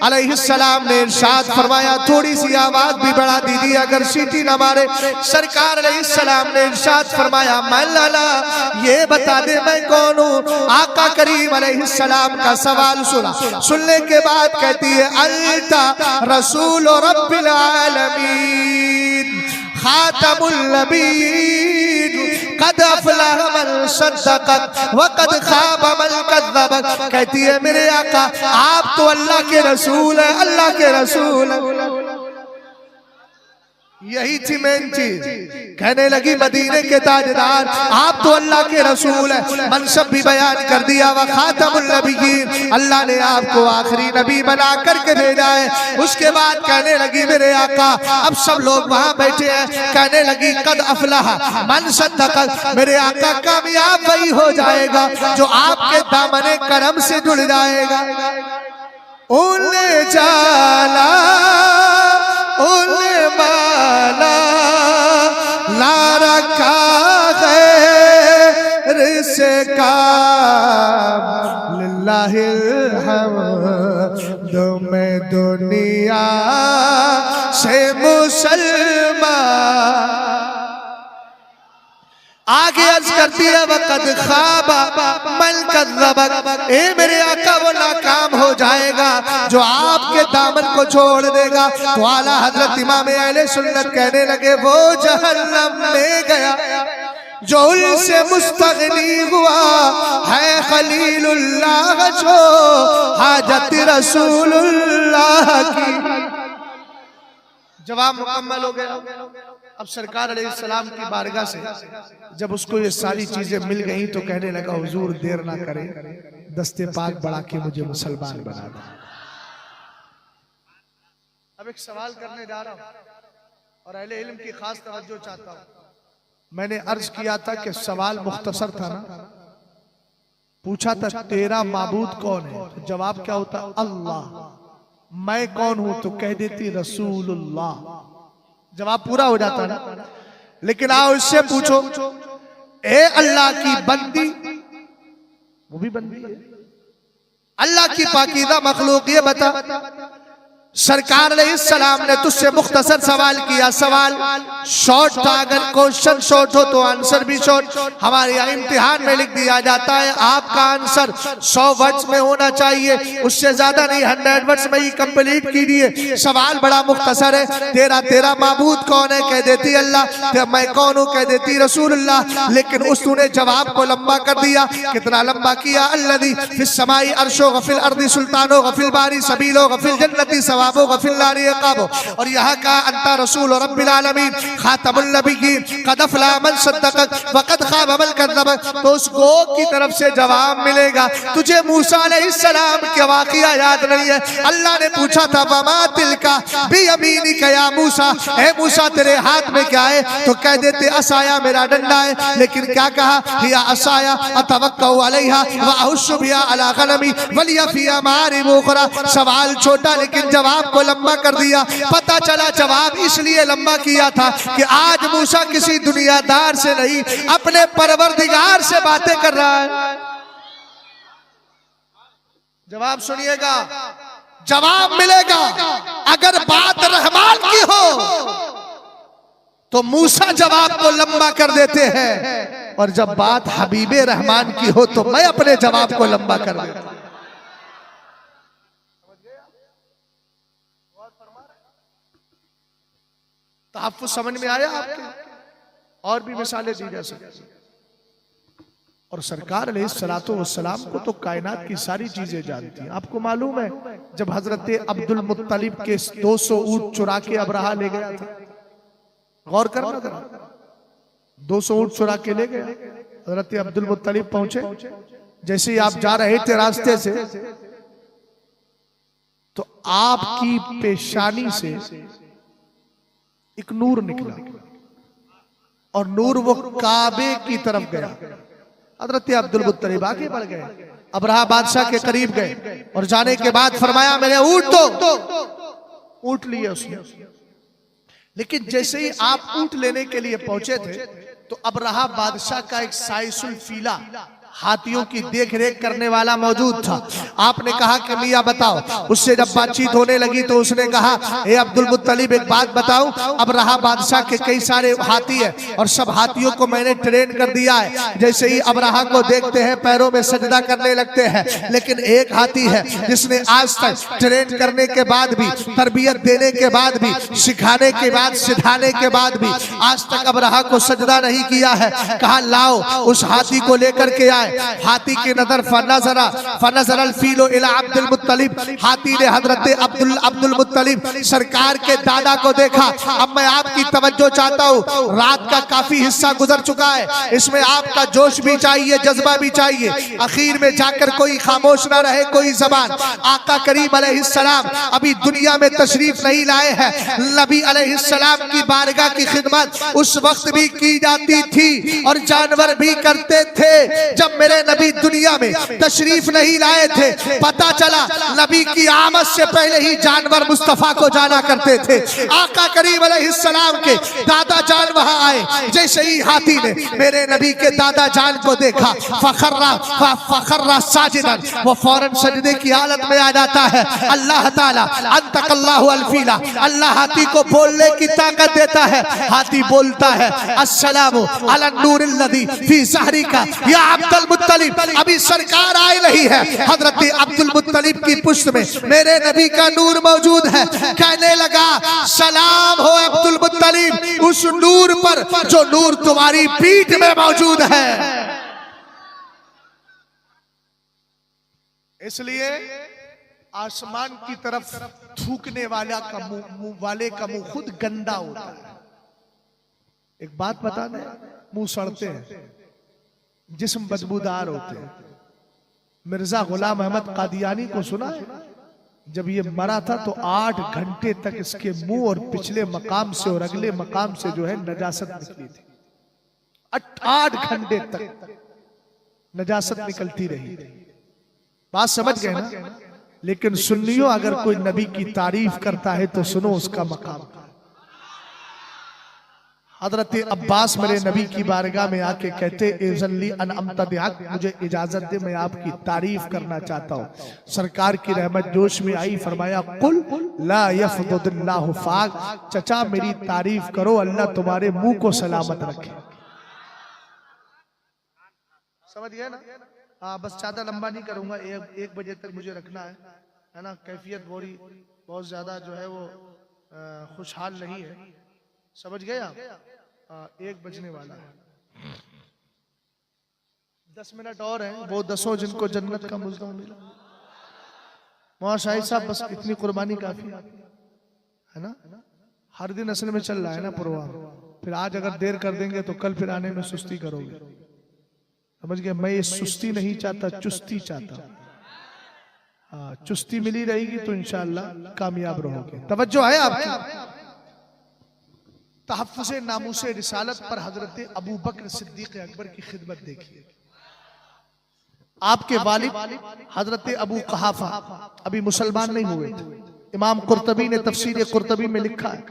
अलैहिस्सलाम ने इरशाद फरमाया, थोड़ी सी आवाज भी बढ़ा दीजिए अगर सीटी न मारे। सरकार अलैहिस्सलाम ने इरशाद फरमाया मलअला, ये बता दे मैं कौन हूँ। आका करीम अलैहिस्सलाम का सवाल सुना, सुनने के बाद कहती है अंता रसूल रब्बिल आलमीन खातमुल नबीन कद अफलह मन सद्दक़क व कद खाब मन कज़्ज़बक। कहती है मेरे आका आप तो अल्लाह के रसूल है, अल्लाह के रसूल है। यही थी मेन चीज। कहने लगी मदीने के ताजदार आप तो अल्लाह के रसूल है, मनसब भी बयान कर दिया, व खातमुल नबिय्यीन, अल्लाह ने आपको आखिरी नबी बना करके भेजा है। उसके बाद कहने लगी मेरे आका, अब सब लोग वहां बैठे हैं, कहने लगी कद अफलह मन सद्दक़क, मेरे आका कामयाब वही हो जाएगा जो आपके दामने करम से जुड़ जाएगा। उन्ने जाला उन्ने माला ला रखा गैर से काम लिल्लाहिल हम्द में दुनिया से मुसलमान। आगे अर्ज करती है वक़द खाबा मन कज़्ज़बक, ए मेरे आका वो नाकाम हो जाएगा जो आपके दामन को छोड़ देगा। तो आला हजरत इमाम अहले सुन्नत कहने लगे वो जहन्नम में गया जो उनसे मुस्तगनी हुआ है खलीलुल्लाह जो हाजत रसूलुल्लाह की। जवाब मुकम्मल हो गया। अब सरकार अलैहिस्सलाम की बारगाह से जब उसको ये सारी चीजें मिल गई तो कहने लगा हुजूर देर ना करें, दस्ते पाक बढ़ा के मुझे मुसलमान बना दो। अब एक सवाल करने जा रहा हूं और अहले इल्म की खास तवज्जो चाहता हूं। मैंने अर्ज किया था कि सवाल मुख्तसर था ना, पूछा था तेरा माबूद कौन है, तो जवाब क्या होता? अल्लाह। मैं कौन हूं, तो कह देती रसूलुल्लाह, जवाब पूरा हो जाता ना। लेकिन आओ इससे पूछो, ए अल्लाह की बंदी, वो भी बंदी है, अल्लाह की पाकीज़ा मखलूक, ये बता सरकार अलैहिस्सलाम ने तुझसे मुख्तसर सवाल किया, सवाल शॉर्ट था, अगर क्वेश्चन शॉर्ट हो तो आंसर भी शॉर्ट। हमारे यहाँ इम्तिहान में लिख दिया जाता है आपका आंसर 100 वर्ड्स में होना चाहिए, उससे ज्यादा नहीं, 100 वर्ड्स में ही कंप्लीट कीजिए। सवाल बड़ा मुख्तसर है, तेरा माबूद कौन है, कह देती अल्लाह। मैं कौन हूँ, कह देती रसूलुल्लाह। लेकिन उस तूने जवाब को लंबा कर दिया, कितना लंबा किया? अल्लज़ी फिस समाई अर्शो गफिल अर्दी सुल्तानो गफिल बारी सबीलो गफिल जन्नती सवाबो गफिल नारी अक़ाबो। और यहाँ का अंता रसूल रब्बिल आलमीन खातमुल नबिय्यीन क़द अफ़लह मन सद्दक़क व क़द ख़ाब मन कज़्ज़ब। तो उस गो की तरफ से जवाब मिलेगा। तुझे मूसा अलैहिस्सलाम का वाक़िया याद नहीं है? अल्लाह ने पूछा था वमा तिल्का बियमीनिका या मूसा, ए मूसा तेरे हाथ में क्या है? तो कह देते असाया, मेरा डंडा है। लेकिन क्या कहा? हिया असाया अतवक्कउ अलैहा व अहुश्शु बिहा अला गनमी व लिया फ़ीहा मारिब उख़रा। सवाल छोटा लेकिन जवाब को लंबा कर दिया। पता चला जवाब इसलिए लंबा किया था कि आज मूसा किसी दुनियादार से नहीं, अपने परवरदिगार से बातें कर रहा है। जवाब सुनिएगा, जवाब मिलेगा। अगर बात रहमान की हो तो मूसा जवाब को लंबा कर देते हैं, और जब बात हबीबे रहमान की हो तो मैं अपने जवाब को लंबा कर देता हूं। तहफ़्फ़ुज़ समझ में आया आपके? और भी मिसालें दी जा सकती। और सरकार अलैहिस्सलातु वस्सलाम को तो कायनात की सारी चीजें जानती हैं। आपको मालूम है जब हजरत अब्दुल मुत्तलिब के 200 ऊंट चुरा के अब्रहा ले गया था, गौर करना जरा, 200 ऊंट चुरा के ले गया। हजरत अब्दुल मुत्तलिब पहुंचे, जैसे ही आप जा रहे थे रास्ते से तो आपकी पेशानी से एक नूर निकला और नूर वो काबे की तरफ गया। हजरत अब्दुल मुत्तलिब आगे बढ़ गए, अब्रहा बादशाह के करीब गए और जाने के बाद फरमाया मेरे ऊंट दो। ऊंट लिए उसने। लेकिन जैसे ही आप ऊंट लेने के लिए पहुंचे थे तो अब्रहा बादशाह का एक साइसुल फीला, हाथियों की देख रेख करने वाला मौजूद था। आपने कहा कि मियाँ बताओ। उससे जब बातचीत होने लगी तो उसने कहा ए अब्दुल मुत्तलिब एक बात बताओ, अब रहा बादशाह के कई सारे हाथी है और सब हाथियों को मैंने ट्रेन कर दिया है। जैसे ही अब्रहा को देखते हैं पैरों में सजदा करने लगते हैं, लेकिन एक हाथी है जिसने आज तक ट्रेन करने के बाद भी, तरबियत देने के बाद भी, सिखाने के बाद, सिखाने के बाद भी आज तक अब्रहा को सजदा नहीं किया है। कहा लाओ उस हाथी को लेकर के आए। हाथी की नजर फनज़र अल-फ़ीलु इला अब्दुल मुत्तलिब। हाथी ने हजरत अब्दुल मुत्तलिब सरकार के दादा को देखा। अब मैं आपकी तवज्जो चाहता हूँ, रात का काफी हिस्सा गुजर चुका है, इसमें आपका जोश भी चाहिए, जज्बा भी चाहिए। आखिर में जाकर कोई खामोश ना रहे, कोई जबान। आका करीम अलैहिस्सलाम अभी दुनिया में तशरीफ नहीं लाए हैं। नबी अलैहिस्सलाम की बारगाह की खिदमत उस वक्त भी की जाती थी और जानवर भी करते थे जब मेरे नबी दुनिया में तशरीफ नहीं लाए थे। पता चला नबी की आमद से पहले ही जानवर मुस्तफा को जाना करते थे। आका करीम अलैहिस्सलाम के दादा जान वहां आए। जैसे ही हाथी ने मेरे नबी के दादा जान को देखा, फखर्रा साजिदन, वो फौरन सजदे की हालत में आ जाता है। अल्लाह ताला अंतकल्लाहु अल-फ़ीला, अल्लाह हाथी को बोलने की ताकत देता है। हाथी बोलता है अस्सलामु अला नूरिल्लज़ी फी ज़हरिका या अब्दुल मुत्तलिब। अभी सरकार आई नहीं है, हजरत अब्दुल मुत्तलिब की पुष्ट में मेरे नबी का नूर मौजूद है। कहने लगा सलाम हो अब्दुल मुत्तलिब उस नूर पर जो नूर तुम्हारी पीठ में मौजूद है। इसलिए आसमान की तरफ थूकने वाला का मुंह खुद गंदा होता है। एक बात बता दें, मुंह सड़ते हैं, जिस्म बदबूदार होते हैं। मिर्जा गुलाम अहमद कादियानी को सुना है? जब ये मरा था तो 8 घंटे तक इसके मुंह और पिछले मकाम से और अगले मकाम से जो है नजासत निकली थी। 8 घंटे तक नजासत निकलती रही। बात समझ गए ना? लेकिन सुन्नियों, अगर कोई नबी की तारीफ करता है तो सुनो उसका मकाम। हजरत अब्बास मेरे नबी की बारगाह में आके कहते, इज़नली अन अम्तदिहक, मुझे इजाजत दे मैं आपकी तारीफ करना चाहता हूँ। सरकार की रहमत जोश में आई, फरमाया कुल ला यफ़दुल्लाहु फाक, चचा मेरी तारीफ करो, अल्लाह तुम्हारे मुंह को सलामत रखे। समझ गए ना? हाँ, बस ज्यादा लंबा नहीं करूंगा, 1 बजे तक मुझे रखना है ना। कैफियत बहुत ज्यादा जो है वो खुशहाल नहीं है, समझ गए आप? 1 बजने वाला है, 10 मिनट और हैं। वो 10 जिनको जन्नत का मुज़्ज़म मिला। मौला शाहिद साहब, बस इतनी कुर्बानी काफी है ना। हर दिन असल में चल रहा है ना प्रोग्राम, फिर आज अगर देर कर देंगे तो कल फिर आने में सुस्ती करोगे, समझ गए? मैं ये सुस्ती नहीं चाहता, चुस्ती चाहता। हाँ, चुस्ती मिली रहेगी तो इंशाअल्लाह कामयाब रहोगे। तवज्जो है आपकी? तहफ़्फ़ुज़े नामूसे रिसालत पर हजरत अबू बकर सिद्दीक़ अकबर की खिदमत देखिए। आपके वालिद हजरत अबू क़हाफ़ा अभी मुसलमान नहीं हुए थे। इमाम कुर्तबी ने तफसीर कुर्तबी में लिखा है,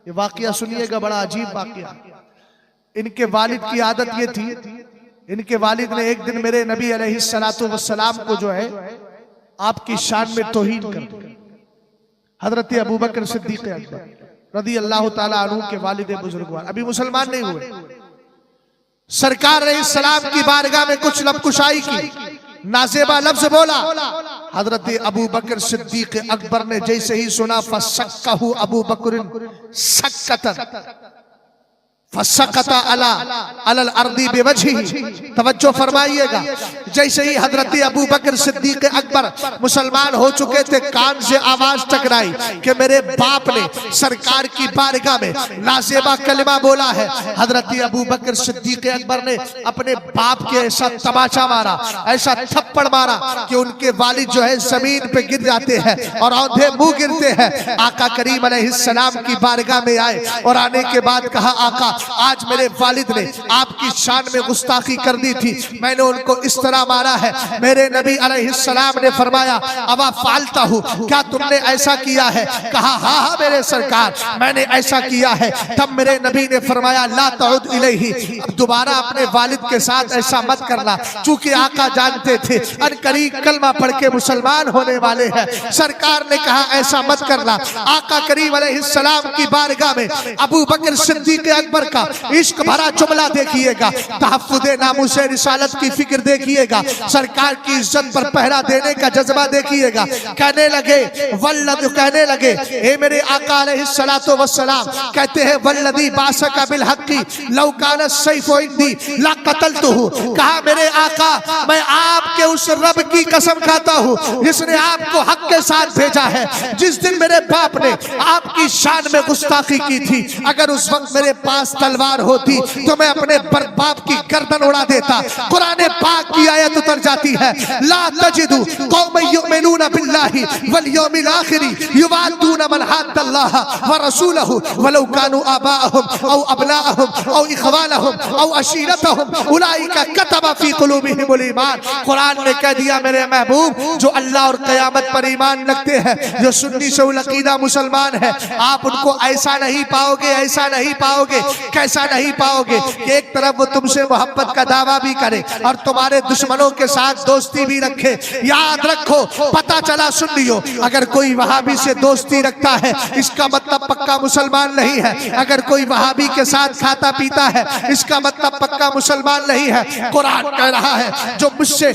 ये वाक़या सुनिएगा, बड़ा अजीब वाक़या। इनके वालिद की आदत ये थी, इनके वालिद ने एक दिन मेरे नबी अलैहिस्सलातु वस्सलाम को जो है आपकी शान में तौहीन कर दी। हजरत अबू बकर सिद्दीक़ अकबर रज़ी अल्लाह ताला अन्हु के वालिद बुजुर्गवार अभी मुसलमान नहीं हुए। सरकार अलैहिस्सलाम की बारगाह में कुछ लबकुशाई की, नाज़ेबा लफ्ज़ बोला। हजरत अबू बकर सिद्दीक़ अकबर ने जैसे ही सुना, फसक्कहु अबू बकर सक्कतन फसकता अला अलल अर्दी बेवजही। तवज्जो फरमाइएगा, जैसे ही हजरत अबू बकर सिद्दीक़ अकबर मुसलमान हो चुके थे, कान से आवाज टकराई कि मेरे बाप ने सरकार की बारगाह में नाज़ेबा कलिमा बोला है। हजरत अबू बकर सिद्दीक़ अकबर ने अपने बाप के ऐसा तमाचा मारा, ऐसा थप्पड़ मारा कि उनके वालिद जो है जमीन पे गिर जाते हैं और औंधे मुंह गिरते हैं। आका करीम अलैहिस्सलाम की बारगाह में आए और आने के बाद कहा, आका आज मेरे वालिद ने आपकी शान में गुस्ताखी कर दी थी, मैंने उनको इस तरह मारा है। मेरे नबी अलैहिस्सलाम ने फरमाया, अवा फालता हूँ, क्या तुमने ऐसा किया है? कहा हाँ हाँ मेरे सरकार, मैंने ऐसा किया है। तब मेरे नबी ने फरमाया, ला तउद इलैहि, अब दोबारा अपने वालिद के साथ ऐसा मत करना। चूंकि आका जानते थे अनकरीब कलमा पढ़ के मुसलमान होने वाले हैं, सरकार ने कहा ऐसा मत करना। आका करीम अलैहिस्सलाम की बारगाह में अबू बकर सिद्दीक़ अकबर का इश्क भरा जुमला देखिएगा, तहफ़्फ़ुज़े नामूसे रिसालत की फिक्र देखिएगा, सरकार की इज्जत पर पहरा देने का जज्बा देखिएगा। कहने लगे ए मेरे आका अलैहिस्सलातु वस्सलाम, कहते हैं वल्लज़ी बासका बिल हक़्क़ी लौ काना सैफ़ु इंदी ला क़तलतुहु। कहा मेरे आका, मैं आपके उस रब की कसम खाता हूँ जिसने आपको हक के साथ भेजा है। जिस दिन मेरे बाप ने आपकी शान में गुस्ताखी की थी, अगर उस वक्त मेरे पास तलवार होती तो मैं अपने बाप की गर्दन उड़ा देता। कुरान पाक की आयत उतर जाती है, ला तजिदु कौमन युमिनूना बिल्लाहि वल यौमिल आखिर युवादूना मन हाद्दल्लाह व रसूलहु वलौ कानू आबाअहुम औ अबनाअहुम औ इखवानहुम औ अशीरतहुम उलाइका कतबा फी कुलूबिहिमुल ईमान। कुरान ने कह दिया मेरे महबूब, जो अल्लाह और क़यामत पर ईमान रखते हैं, जो सुन्नी शौल अकीदा मुसलमान है, आप उनको ऐसा नहीं पाओगे, ऐसा नहीं पाओगे। कैसा नहीं पाओगे? एक तरफ वो तुमसे मोहब्बत का दावा भी करे और तुम्हारे दुश्मनों के साथ दोस्ती भी रखे। याद रखो, पता चला सुन्नियों, अगर कोई वहाबी से दोस्ती रखता है इसका मतलब पक्का मुसलमान नहीं है। अगर कोई वहाबी के साथ खाता पीता है इसका मतलब पक्का मुसलमान नहीं है। कुरान कह रहा है, जो मुझसे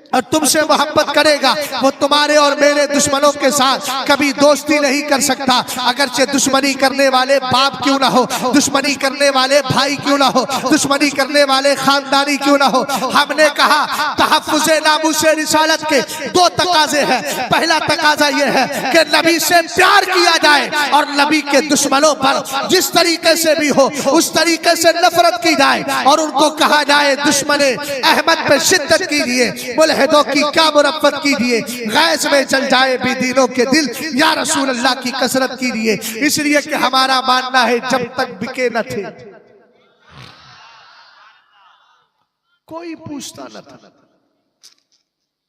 और तुमसे मोहब्बत करेगा वो तुम्हारे और मेरे दुश्मनों के साथ कभी दोस्ती नहीं कर सकता। अगरचे दुश्मनी करने वाले बाप क्यों ना हो, दुश्मनी करने वाले भाई क्यों ना हो, दुश्मनी करने वाले खानदानी क्यों ना हो। हमने कहा तहफ़्फ़ुज़े नामूसे रिसालत के 2 तकाजे हैं। पहला तकाजा ये है कि नबी से प्यार किया जाए और नबी के दुश्मनों पर जिस तरीके से भी हो उस तरीके से नफरत की जाए और उनको कहा जाए दुश्मने अहमद पे शिद्दत कीजिए। बोले मुल्हिदों की क्या मुरफ़्फ़त कीजिए, गैस में जल जाए बेदीनों के दिल, या रसूल अल्लाह की कसरत कीजिए। इसलिए कि हमारा मानना है जब तक बिके न थे कोई पूछता न था,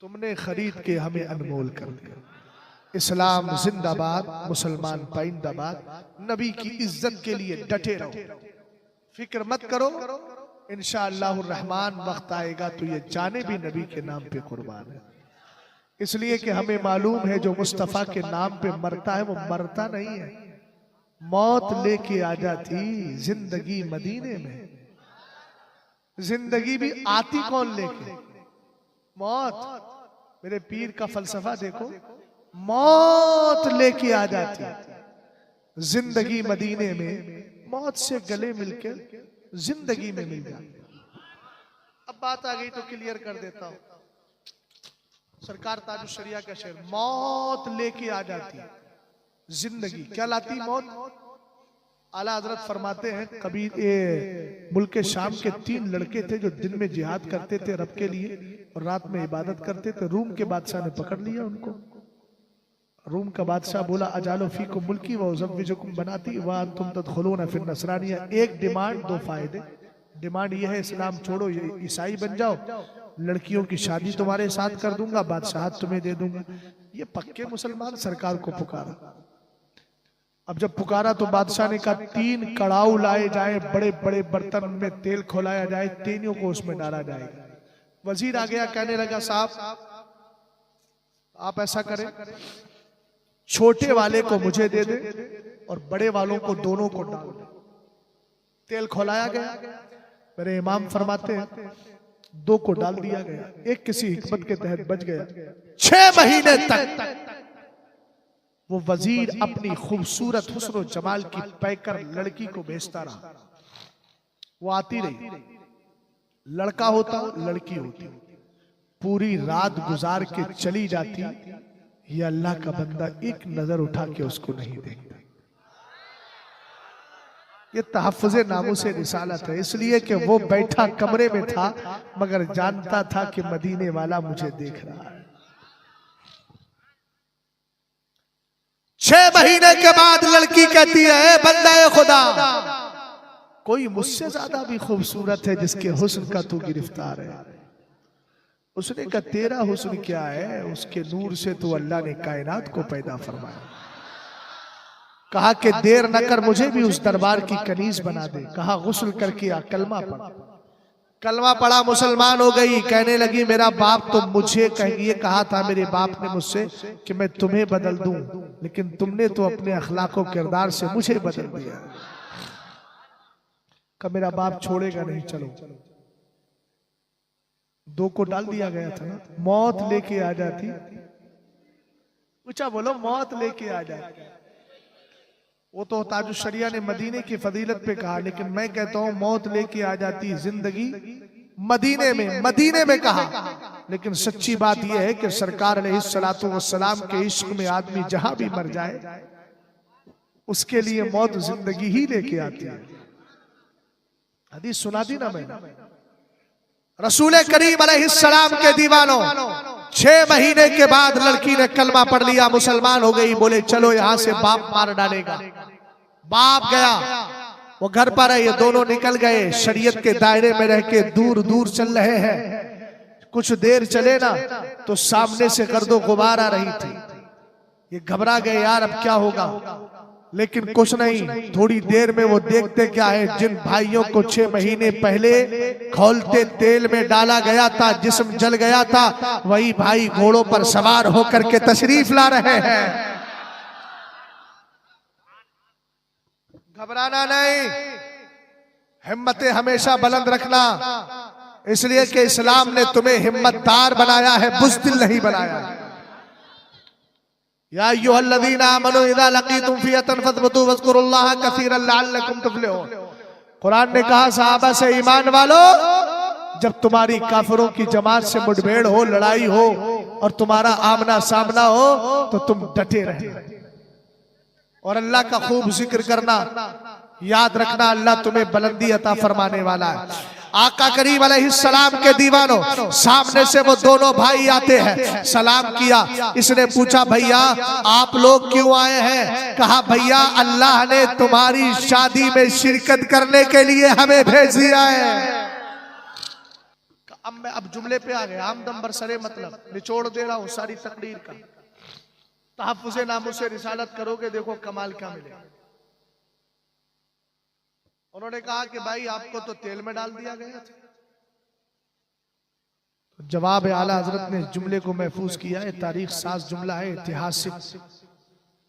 तुमने खरीद के हमें अनमोल कर दिया। इस्लाम जिंदाबाद, मुसलमान पाइंदाबाद। नबी की इज्जत के लिए डटे रहो, फिक्र मत करो, इंशाअल्लाह रहमान वक्त आएगा तो ये जाने भी नबी के नाम पे कुर्बान है। इसलिए कि हमें मालूम है जो मुस्तफ़ा के नाम पे मरता है वो मरता नहीं है, मौत लेके आ जाती जिंदगी मदीने में। जिंदगी भी आती कौन लेके? मौत। मेरे पीर का फलसफा देखो, मौत लेके आ जाती, जिंदगी मदीने में मौत से गले मिलकर जिंदगी में मिल जाती। अब बात आ गई तो क्लियर कर देता हूं। सरकार ताजुश शरिया का शेर, मौत लेके आ जाती, जिंदगी क्या लाती? मौत। आला हजरत फरमाते हैं, कभी मुल्क शाम के 3 लड़के थे जो दिन में जिहाद करते थे रब के लिए और रात में इबादत करते थे। रूम के बादशाह ने पकड़ लिया उनको। रूम का बादशाह बोला, अजालो फीकुम मुल्की व उज़व्विजुकुम बनाती व अंतुम तदखुलूना फिन नसरानिया। एक डिमांड, 2 फायदे। डिमांड यह है इस्लाम छोड़ो, ये ईसाई बन जाओ, लड़कियों की शादी तुम्हारे साथ कर दूंगा, बादशाहत तुम्हें दे दूंगा। ये पक्के मुसलमान सरकार को पुकारा। अब जब पुकारा तो बादशाह ने कहा 3 कड़ाऊ लाए जाए, बड़े बड़े बर्तन में तेल खोलाया जाए, तीनों को उसमें डाला जाएगा। वजीर आ गया, कहने लगा साहब आप ऐसा करें, छोटे वाले को मुझे दे दे और बड़े वालों को दोनों को डाल दे। तेल खोलाया गया। मेरे इमाम फरमाते हैं 2 को डाल दिया गया, एक किसी हिकमत के तहत बच गया। 6 महीने तक वो वजीर अपनी खूबसूरत हुस्न जमाल की पैकर लड़की को भेजता रहा। वो आती रही, लड़का होता लड़की होती, पूरी रात गुजार के चली जाती। ये अल्लाह का बंदा एक नजर उठा के उसको नहीं देखता। ये तहफ़्फ़ुज़े नामूसे रिसालत है, इसलिए कि वो बैठा कमरे में था मगर जानता था कि मदीने वाला मुझे देख रहा है। 6 महीने के बाद लड़की कहती है, बंदा खुदा कोई मुझसे ज्यादा भी खूबसूरत है जिसके हुस्न का तू गिरफ्तार है। उसने कहा तेरा हुस्न क्या है? उसके नूर से तो अल्लाह ने कायनात को पैदा फरमाया। कहा कि देर न कर, मुझे भी उस दरबार की कनीज बना दे। कहा गुस्ल करके आ, कलमा पढ़। कलमा पढ़ा, मुसलमान हो गई। कहने लगी मेरा बाप तो मुझे ये कहा था, मेरे बाप ने मुझसे कि मैं तुम्हें बदल दूं, लेकिन तुमने तो अपने अखलाक और किरदार से मुझे बदल दिया। कहा मेरा बाप छोड़ेगा नहीं, चलो। 2 को डाल दिया गया था ना। मौत लेके आ जाती, ऊंचा बोलो, मौत लेके आ जाती। वो तो ताजुश शरिया ने मदीने की फजीलत पे कहा, लेकिन मैं कहता हूं मौत लेके आ जाती जिंदगी मदीने में कहा। लेकिन सच्ची बात यह है कि सरकार अलैहिस्सलातु वस्सलाम के इश्क में आदमी जहां भी मर जाए उसके लिए मौत जिंदगी ही लेके आती है। हदीस सुना दी ना मैंने, रसूल करीम अलैहिस्सलाम के दीवानों, 6 महीने के बाद लड़की ने कलमा पढ़ लिया, मुसलमान हो गई। बोले चलो यहां से बाप मार डालेगा। बाप गया, वो घर पर है, ये दोनों निकल गए। शरीयत के दायरे में रह के दूर दूर चल रहे हैं। कुछ देर चले ना तो सामने से गर्दो गुबार आ रही थी। ये घबरा गए, यार अब क्या होगा। लेकिन कुछ नहीं, थोड़ी देर में वो देखते क्या है, जिन भाइयों को 6 महीने पहले खौलते तेल में डाला गया था, जिस्म जल गया था, वही भाई घोड़ों पर सवार होकर के तशरीफ ला रहे हैं। घबराना नहीं, हिम्मतें हमेशा बुलंद रखना, इसलिए कि इस्लाम ने तुम्हें हिम्मतदार बनाया है, बुज़दिल नहीं बनाया। या अय्युहल्लज़ीना आमनू इज़ा लक़ीतुम फ़िअतन फ़स्बतू वज़्कुरुल्लाह कसीरन लअल्लकुम तुफ़्लिहून। कुरान ने कहा साहबा से, ईमान वालो, जब तुम्हारी काफिरों की जमात से मुठभेड़ हो, लड़ाई हो और तुम्हारा आमना सामना हो तो तुम डटे रहे और अल्लाह का खूब जिक्र करना। याद रखना, अल्लाह तुम्हें बुलंदी अता फरमाने वाला है। आका करीम अलैहिस्सलाम के दीवानों, सामने से वो दोनों भाई आते हैं, सलाम किया। इसने पूछा भैया आप लोग क्यों आए हैं? कहा भैया अल्लाह ने तुम्हारी शादी में शिरकत करने के लिए हमें भेज दिया है। अब जुमले पे आ गए, आमदम बरसरे मतलब निचोड़ दे रहा हूं सारी तकरीर का। तहफ्फुज़े नामुसे रिसालत करोगे, देखो कमाल क्या मिलेगा। उन्होंने कहा कि भाई आपको तो तेल में डाल दिया गया था। जवाब आला हजरत ने जुमले को महफूज किया है। तारीख साज जुमला है, ऐतिहासिक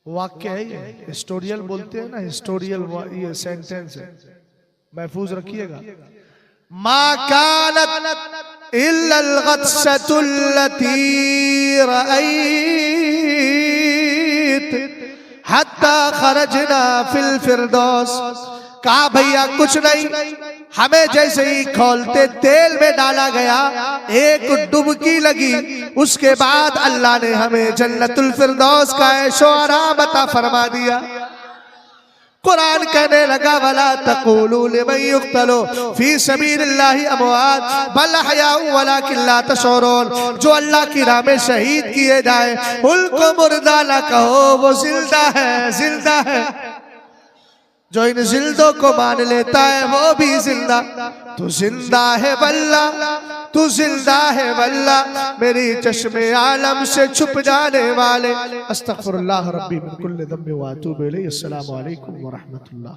वाक्य है ये, हिस्टोरियल बोलते हैं ना, हिस्टोरियल ये सेंटेंस है, महफूज रखिएगा। मा कानत इल्लल गत्सतुल्लती रअयत हत्ता खरजना फिल फिरदौस। कहा भैया कुछ नहीं, हमें जैसे ही खोलते तेल में डाला गया, एक डुबकी लगी, उसके बाद अल्लाह ने हमें जन्नतुल फिरदौस का ऐशो आराम अता फरमा दिया। कुरान कहने लगा वला तक़ूलू लिमन युक़्तलू फी सबीलिल्लाहि अमवात बल अहयाउ वलाकिन ला तशऊरून। जो अल्लाह की राह में शहीद किए जाए उनको मुर्दा ना कहो, वो जिंदा है, जिंदा है। जो इन जिंदों को मान लेता है वो भी जिंदा। तू जिंदा है वल्ला, तू जिंदा है वल्ला, मेरी चश्मे आलम से छुप जाने वाले। अस्तगफिरुल्लाह रब्बी मिन कुल्लि ज़ंबि व अतूबु इलैहि। अस्सलामु अलैकुम व रहमतुल्लाह।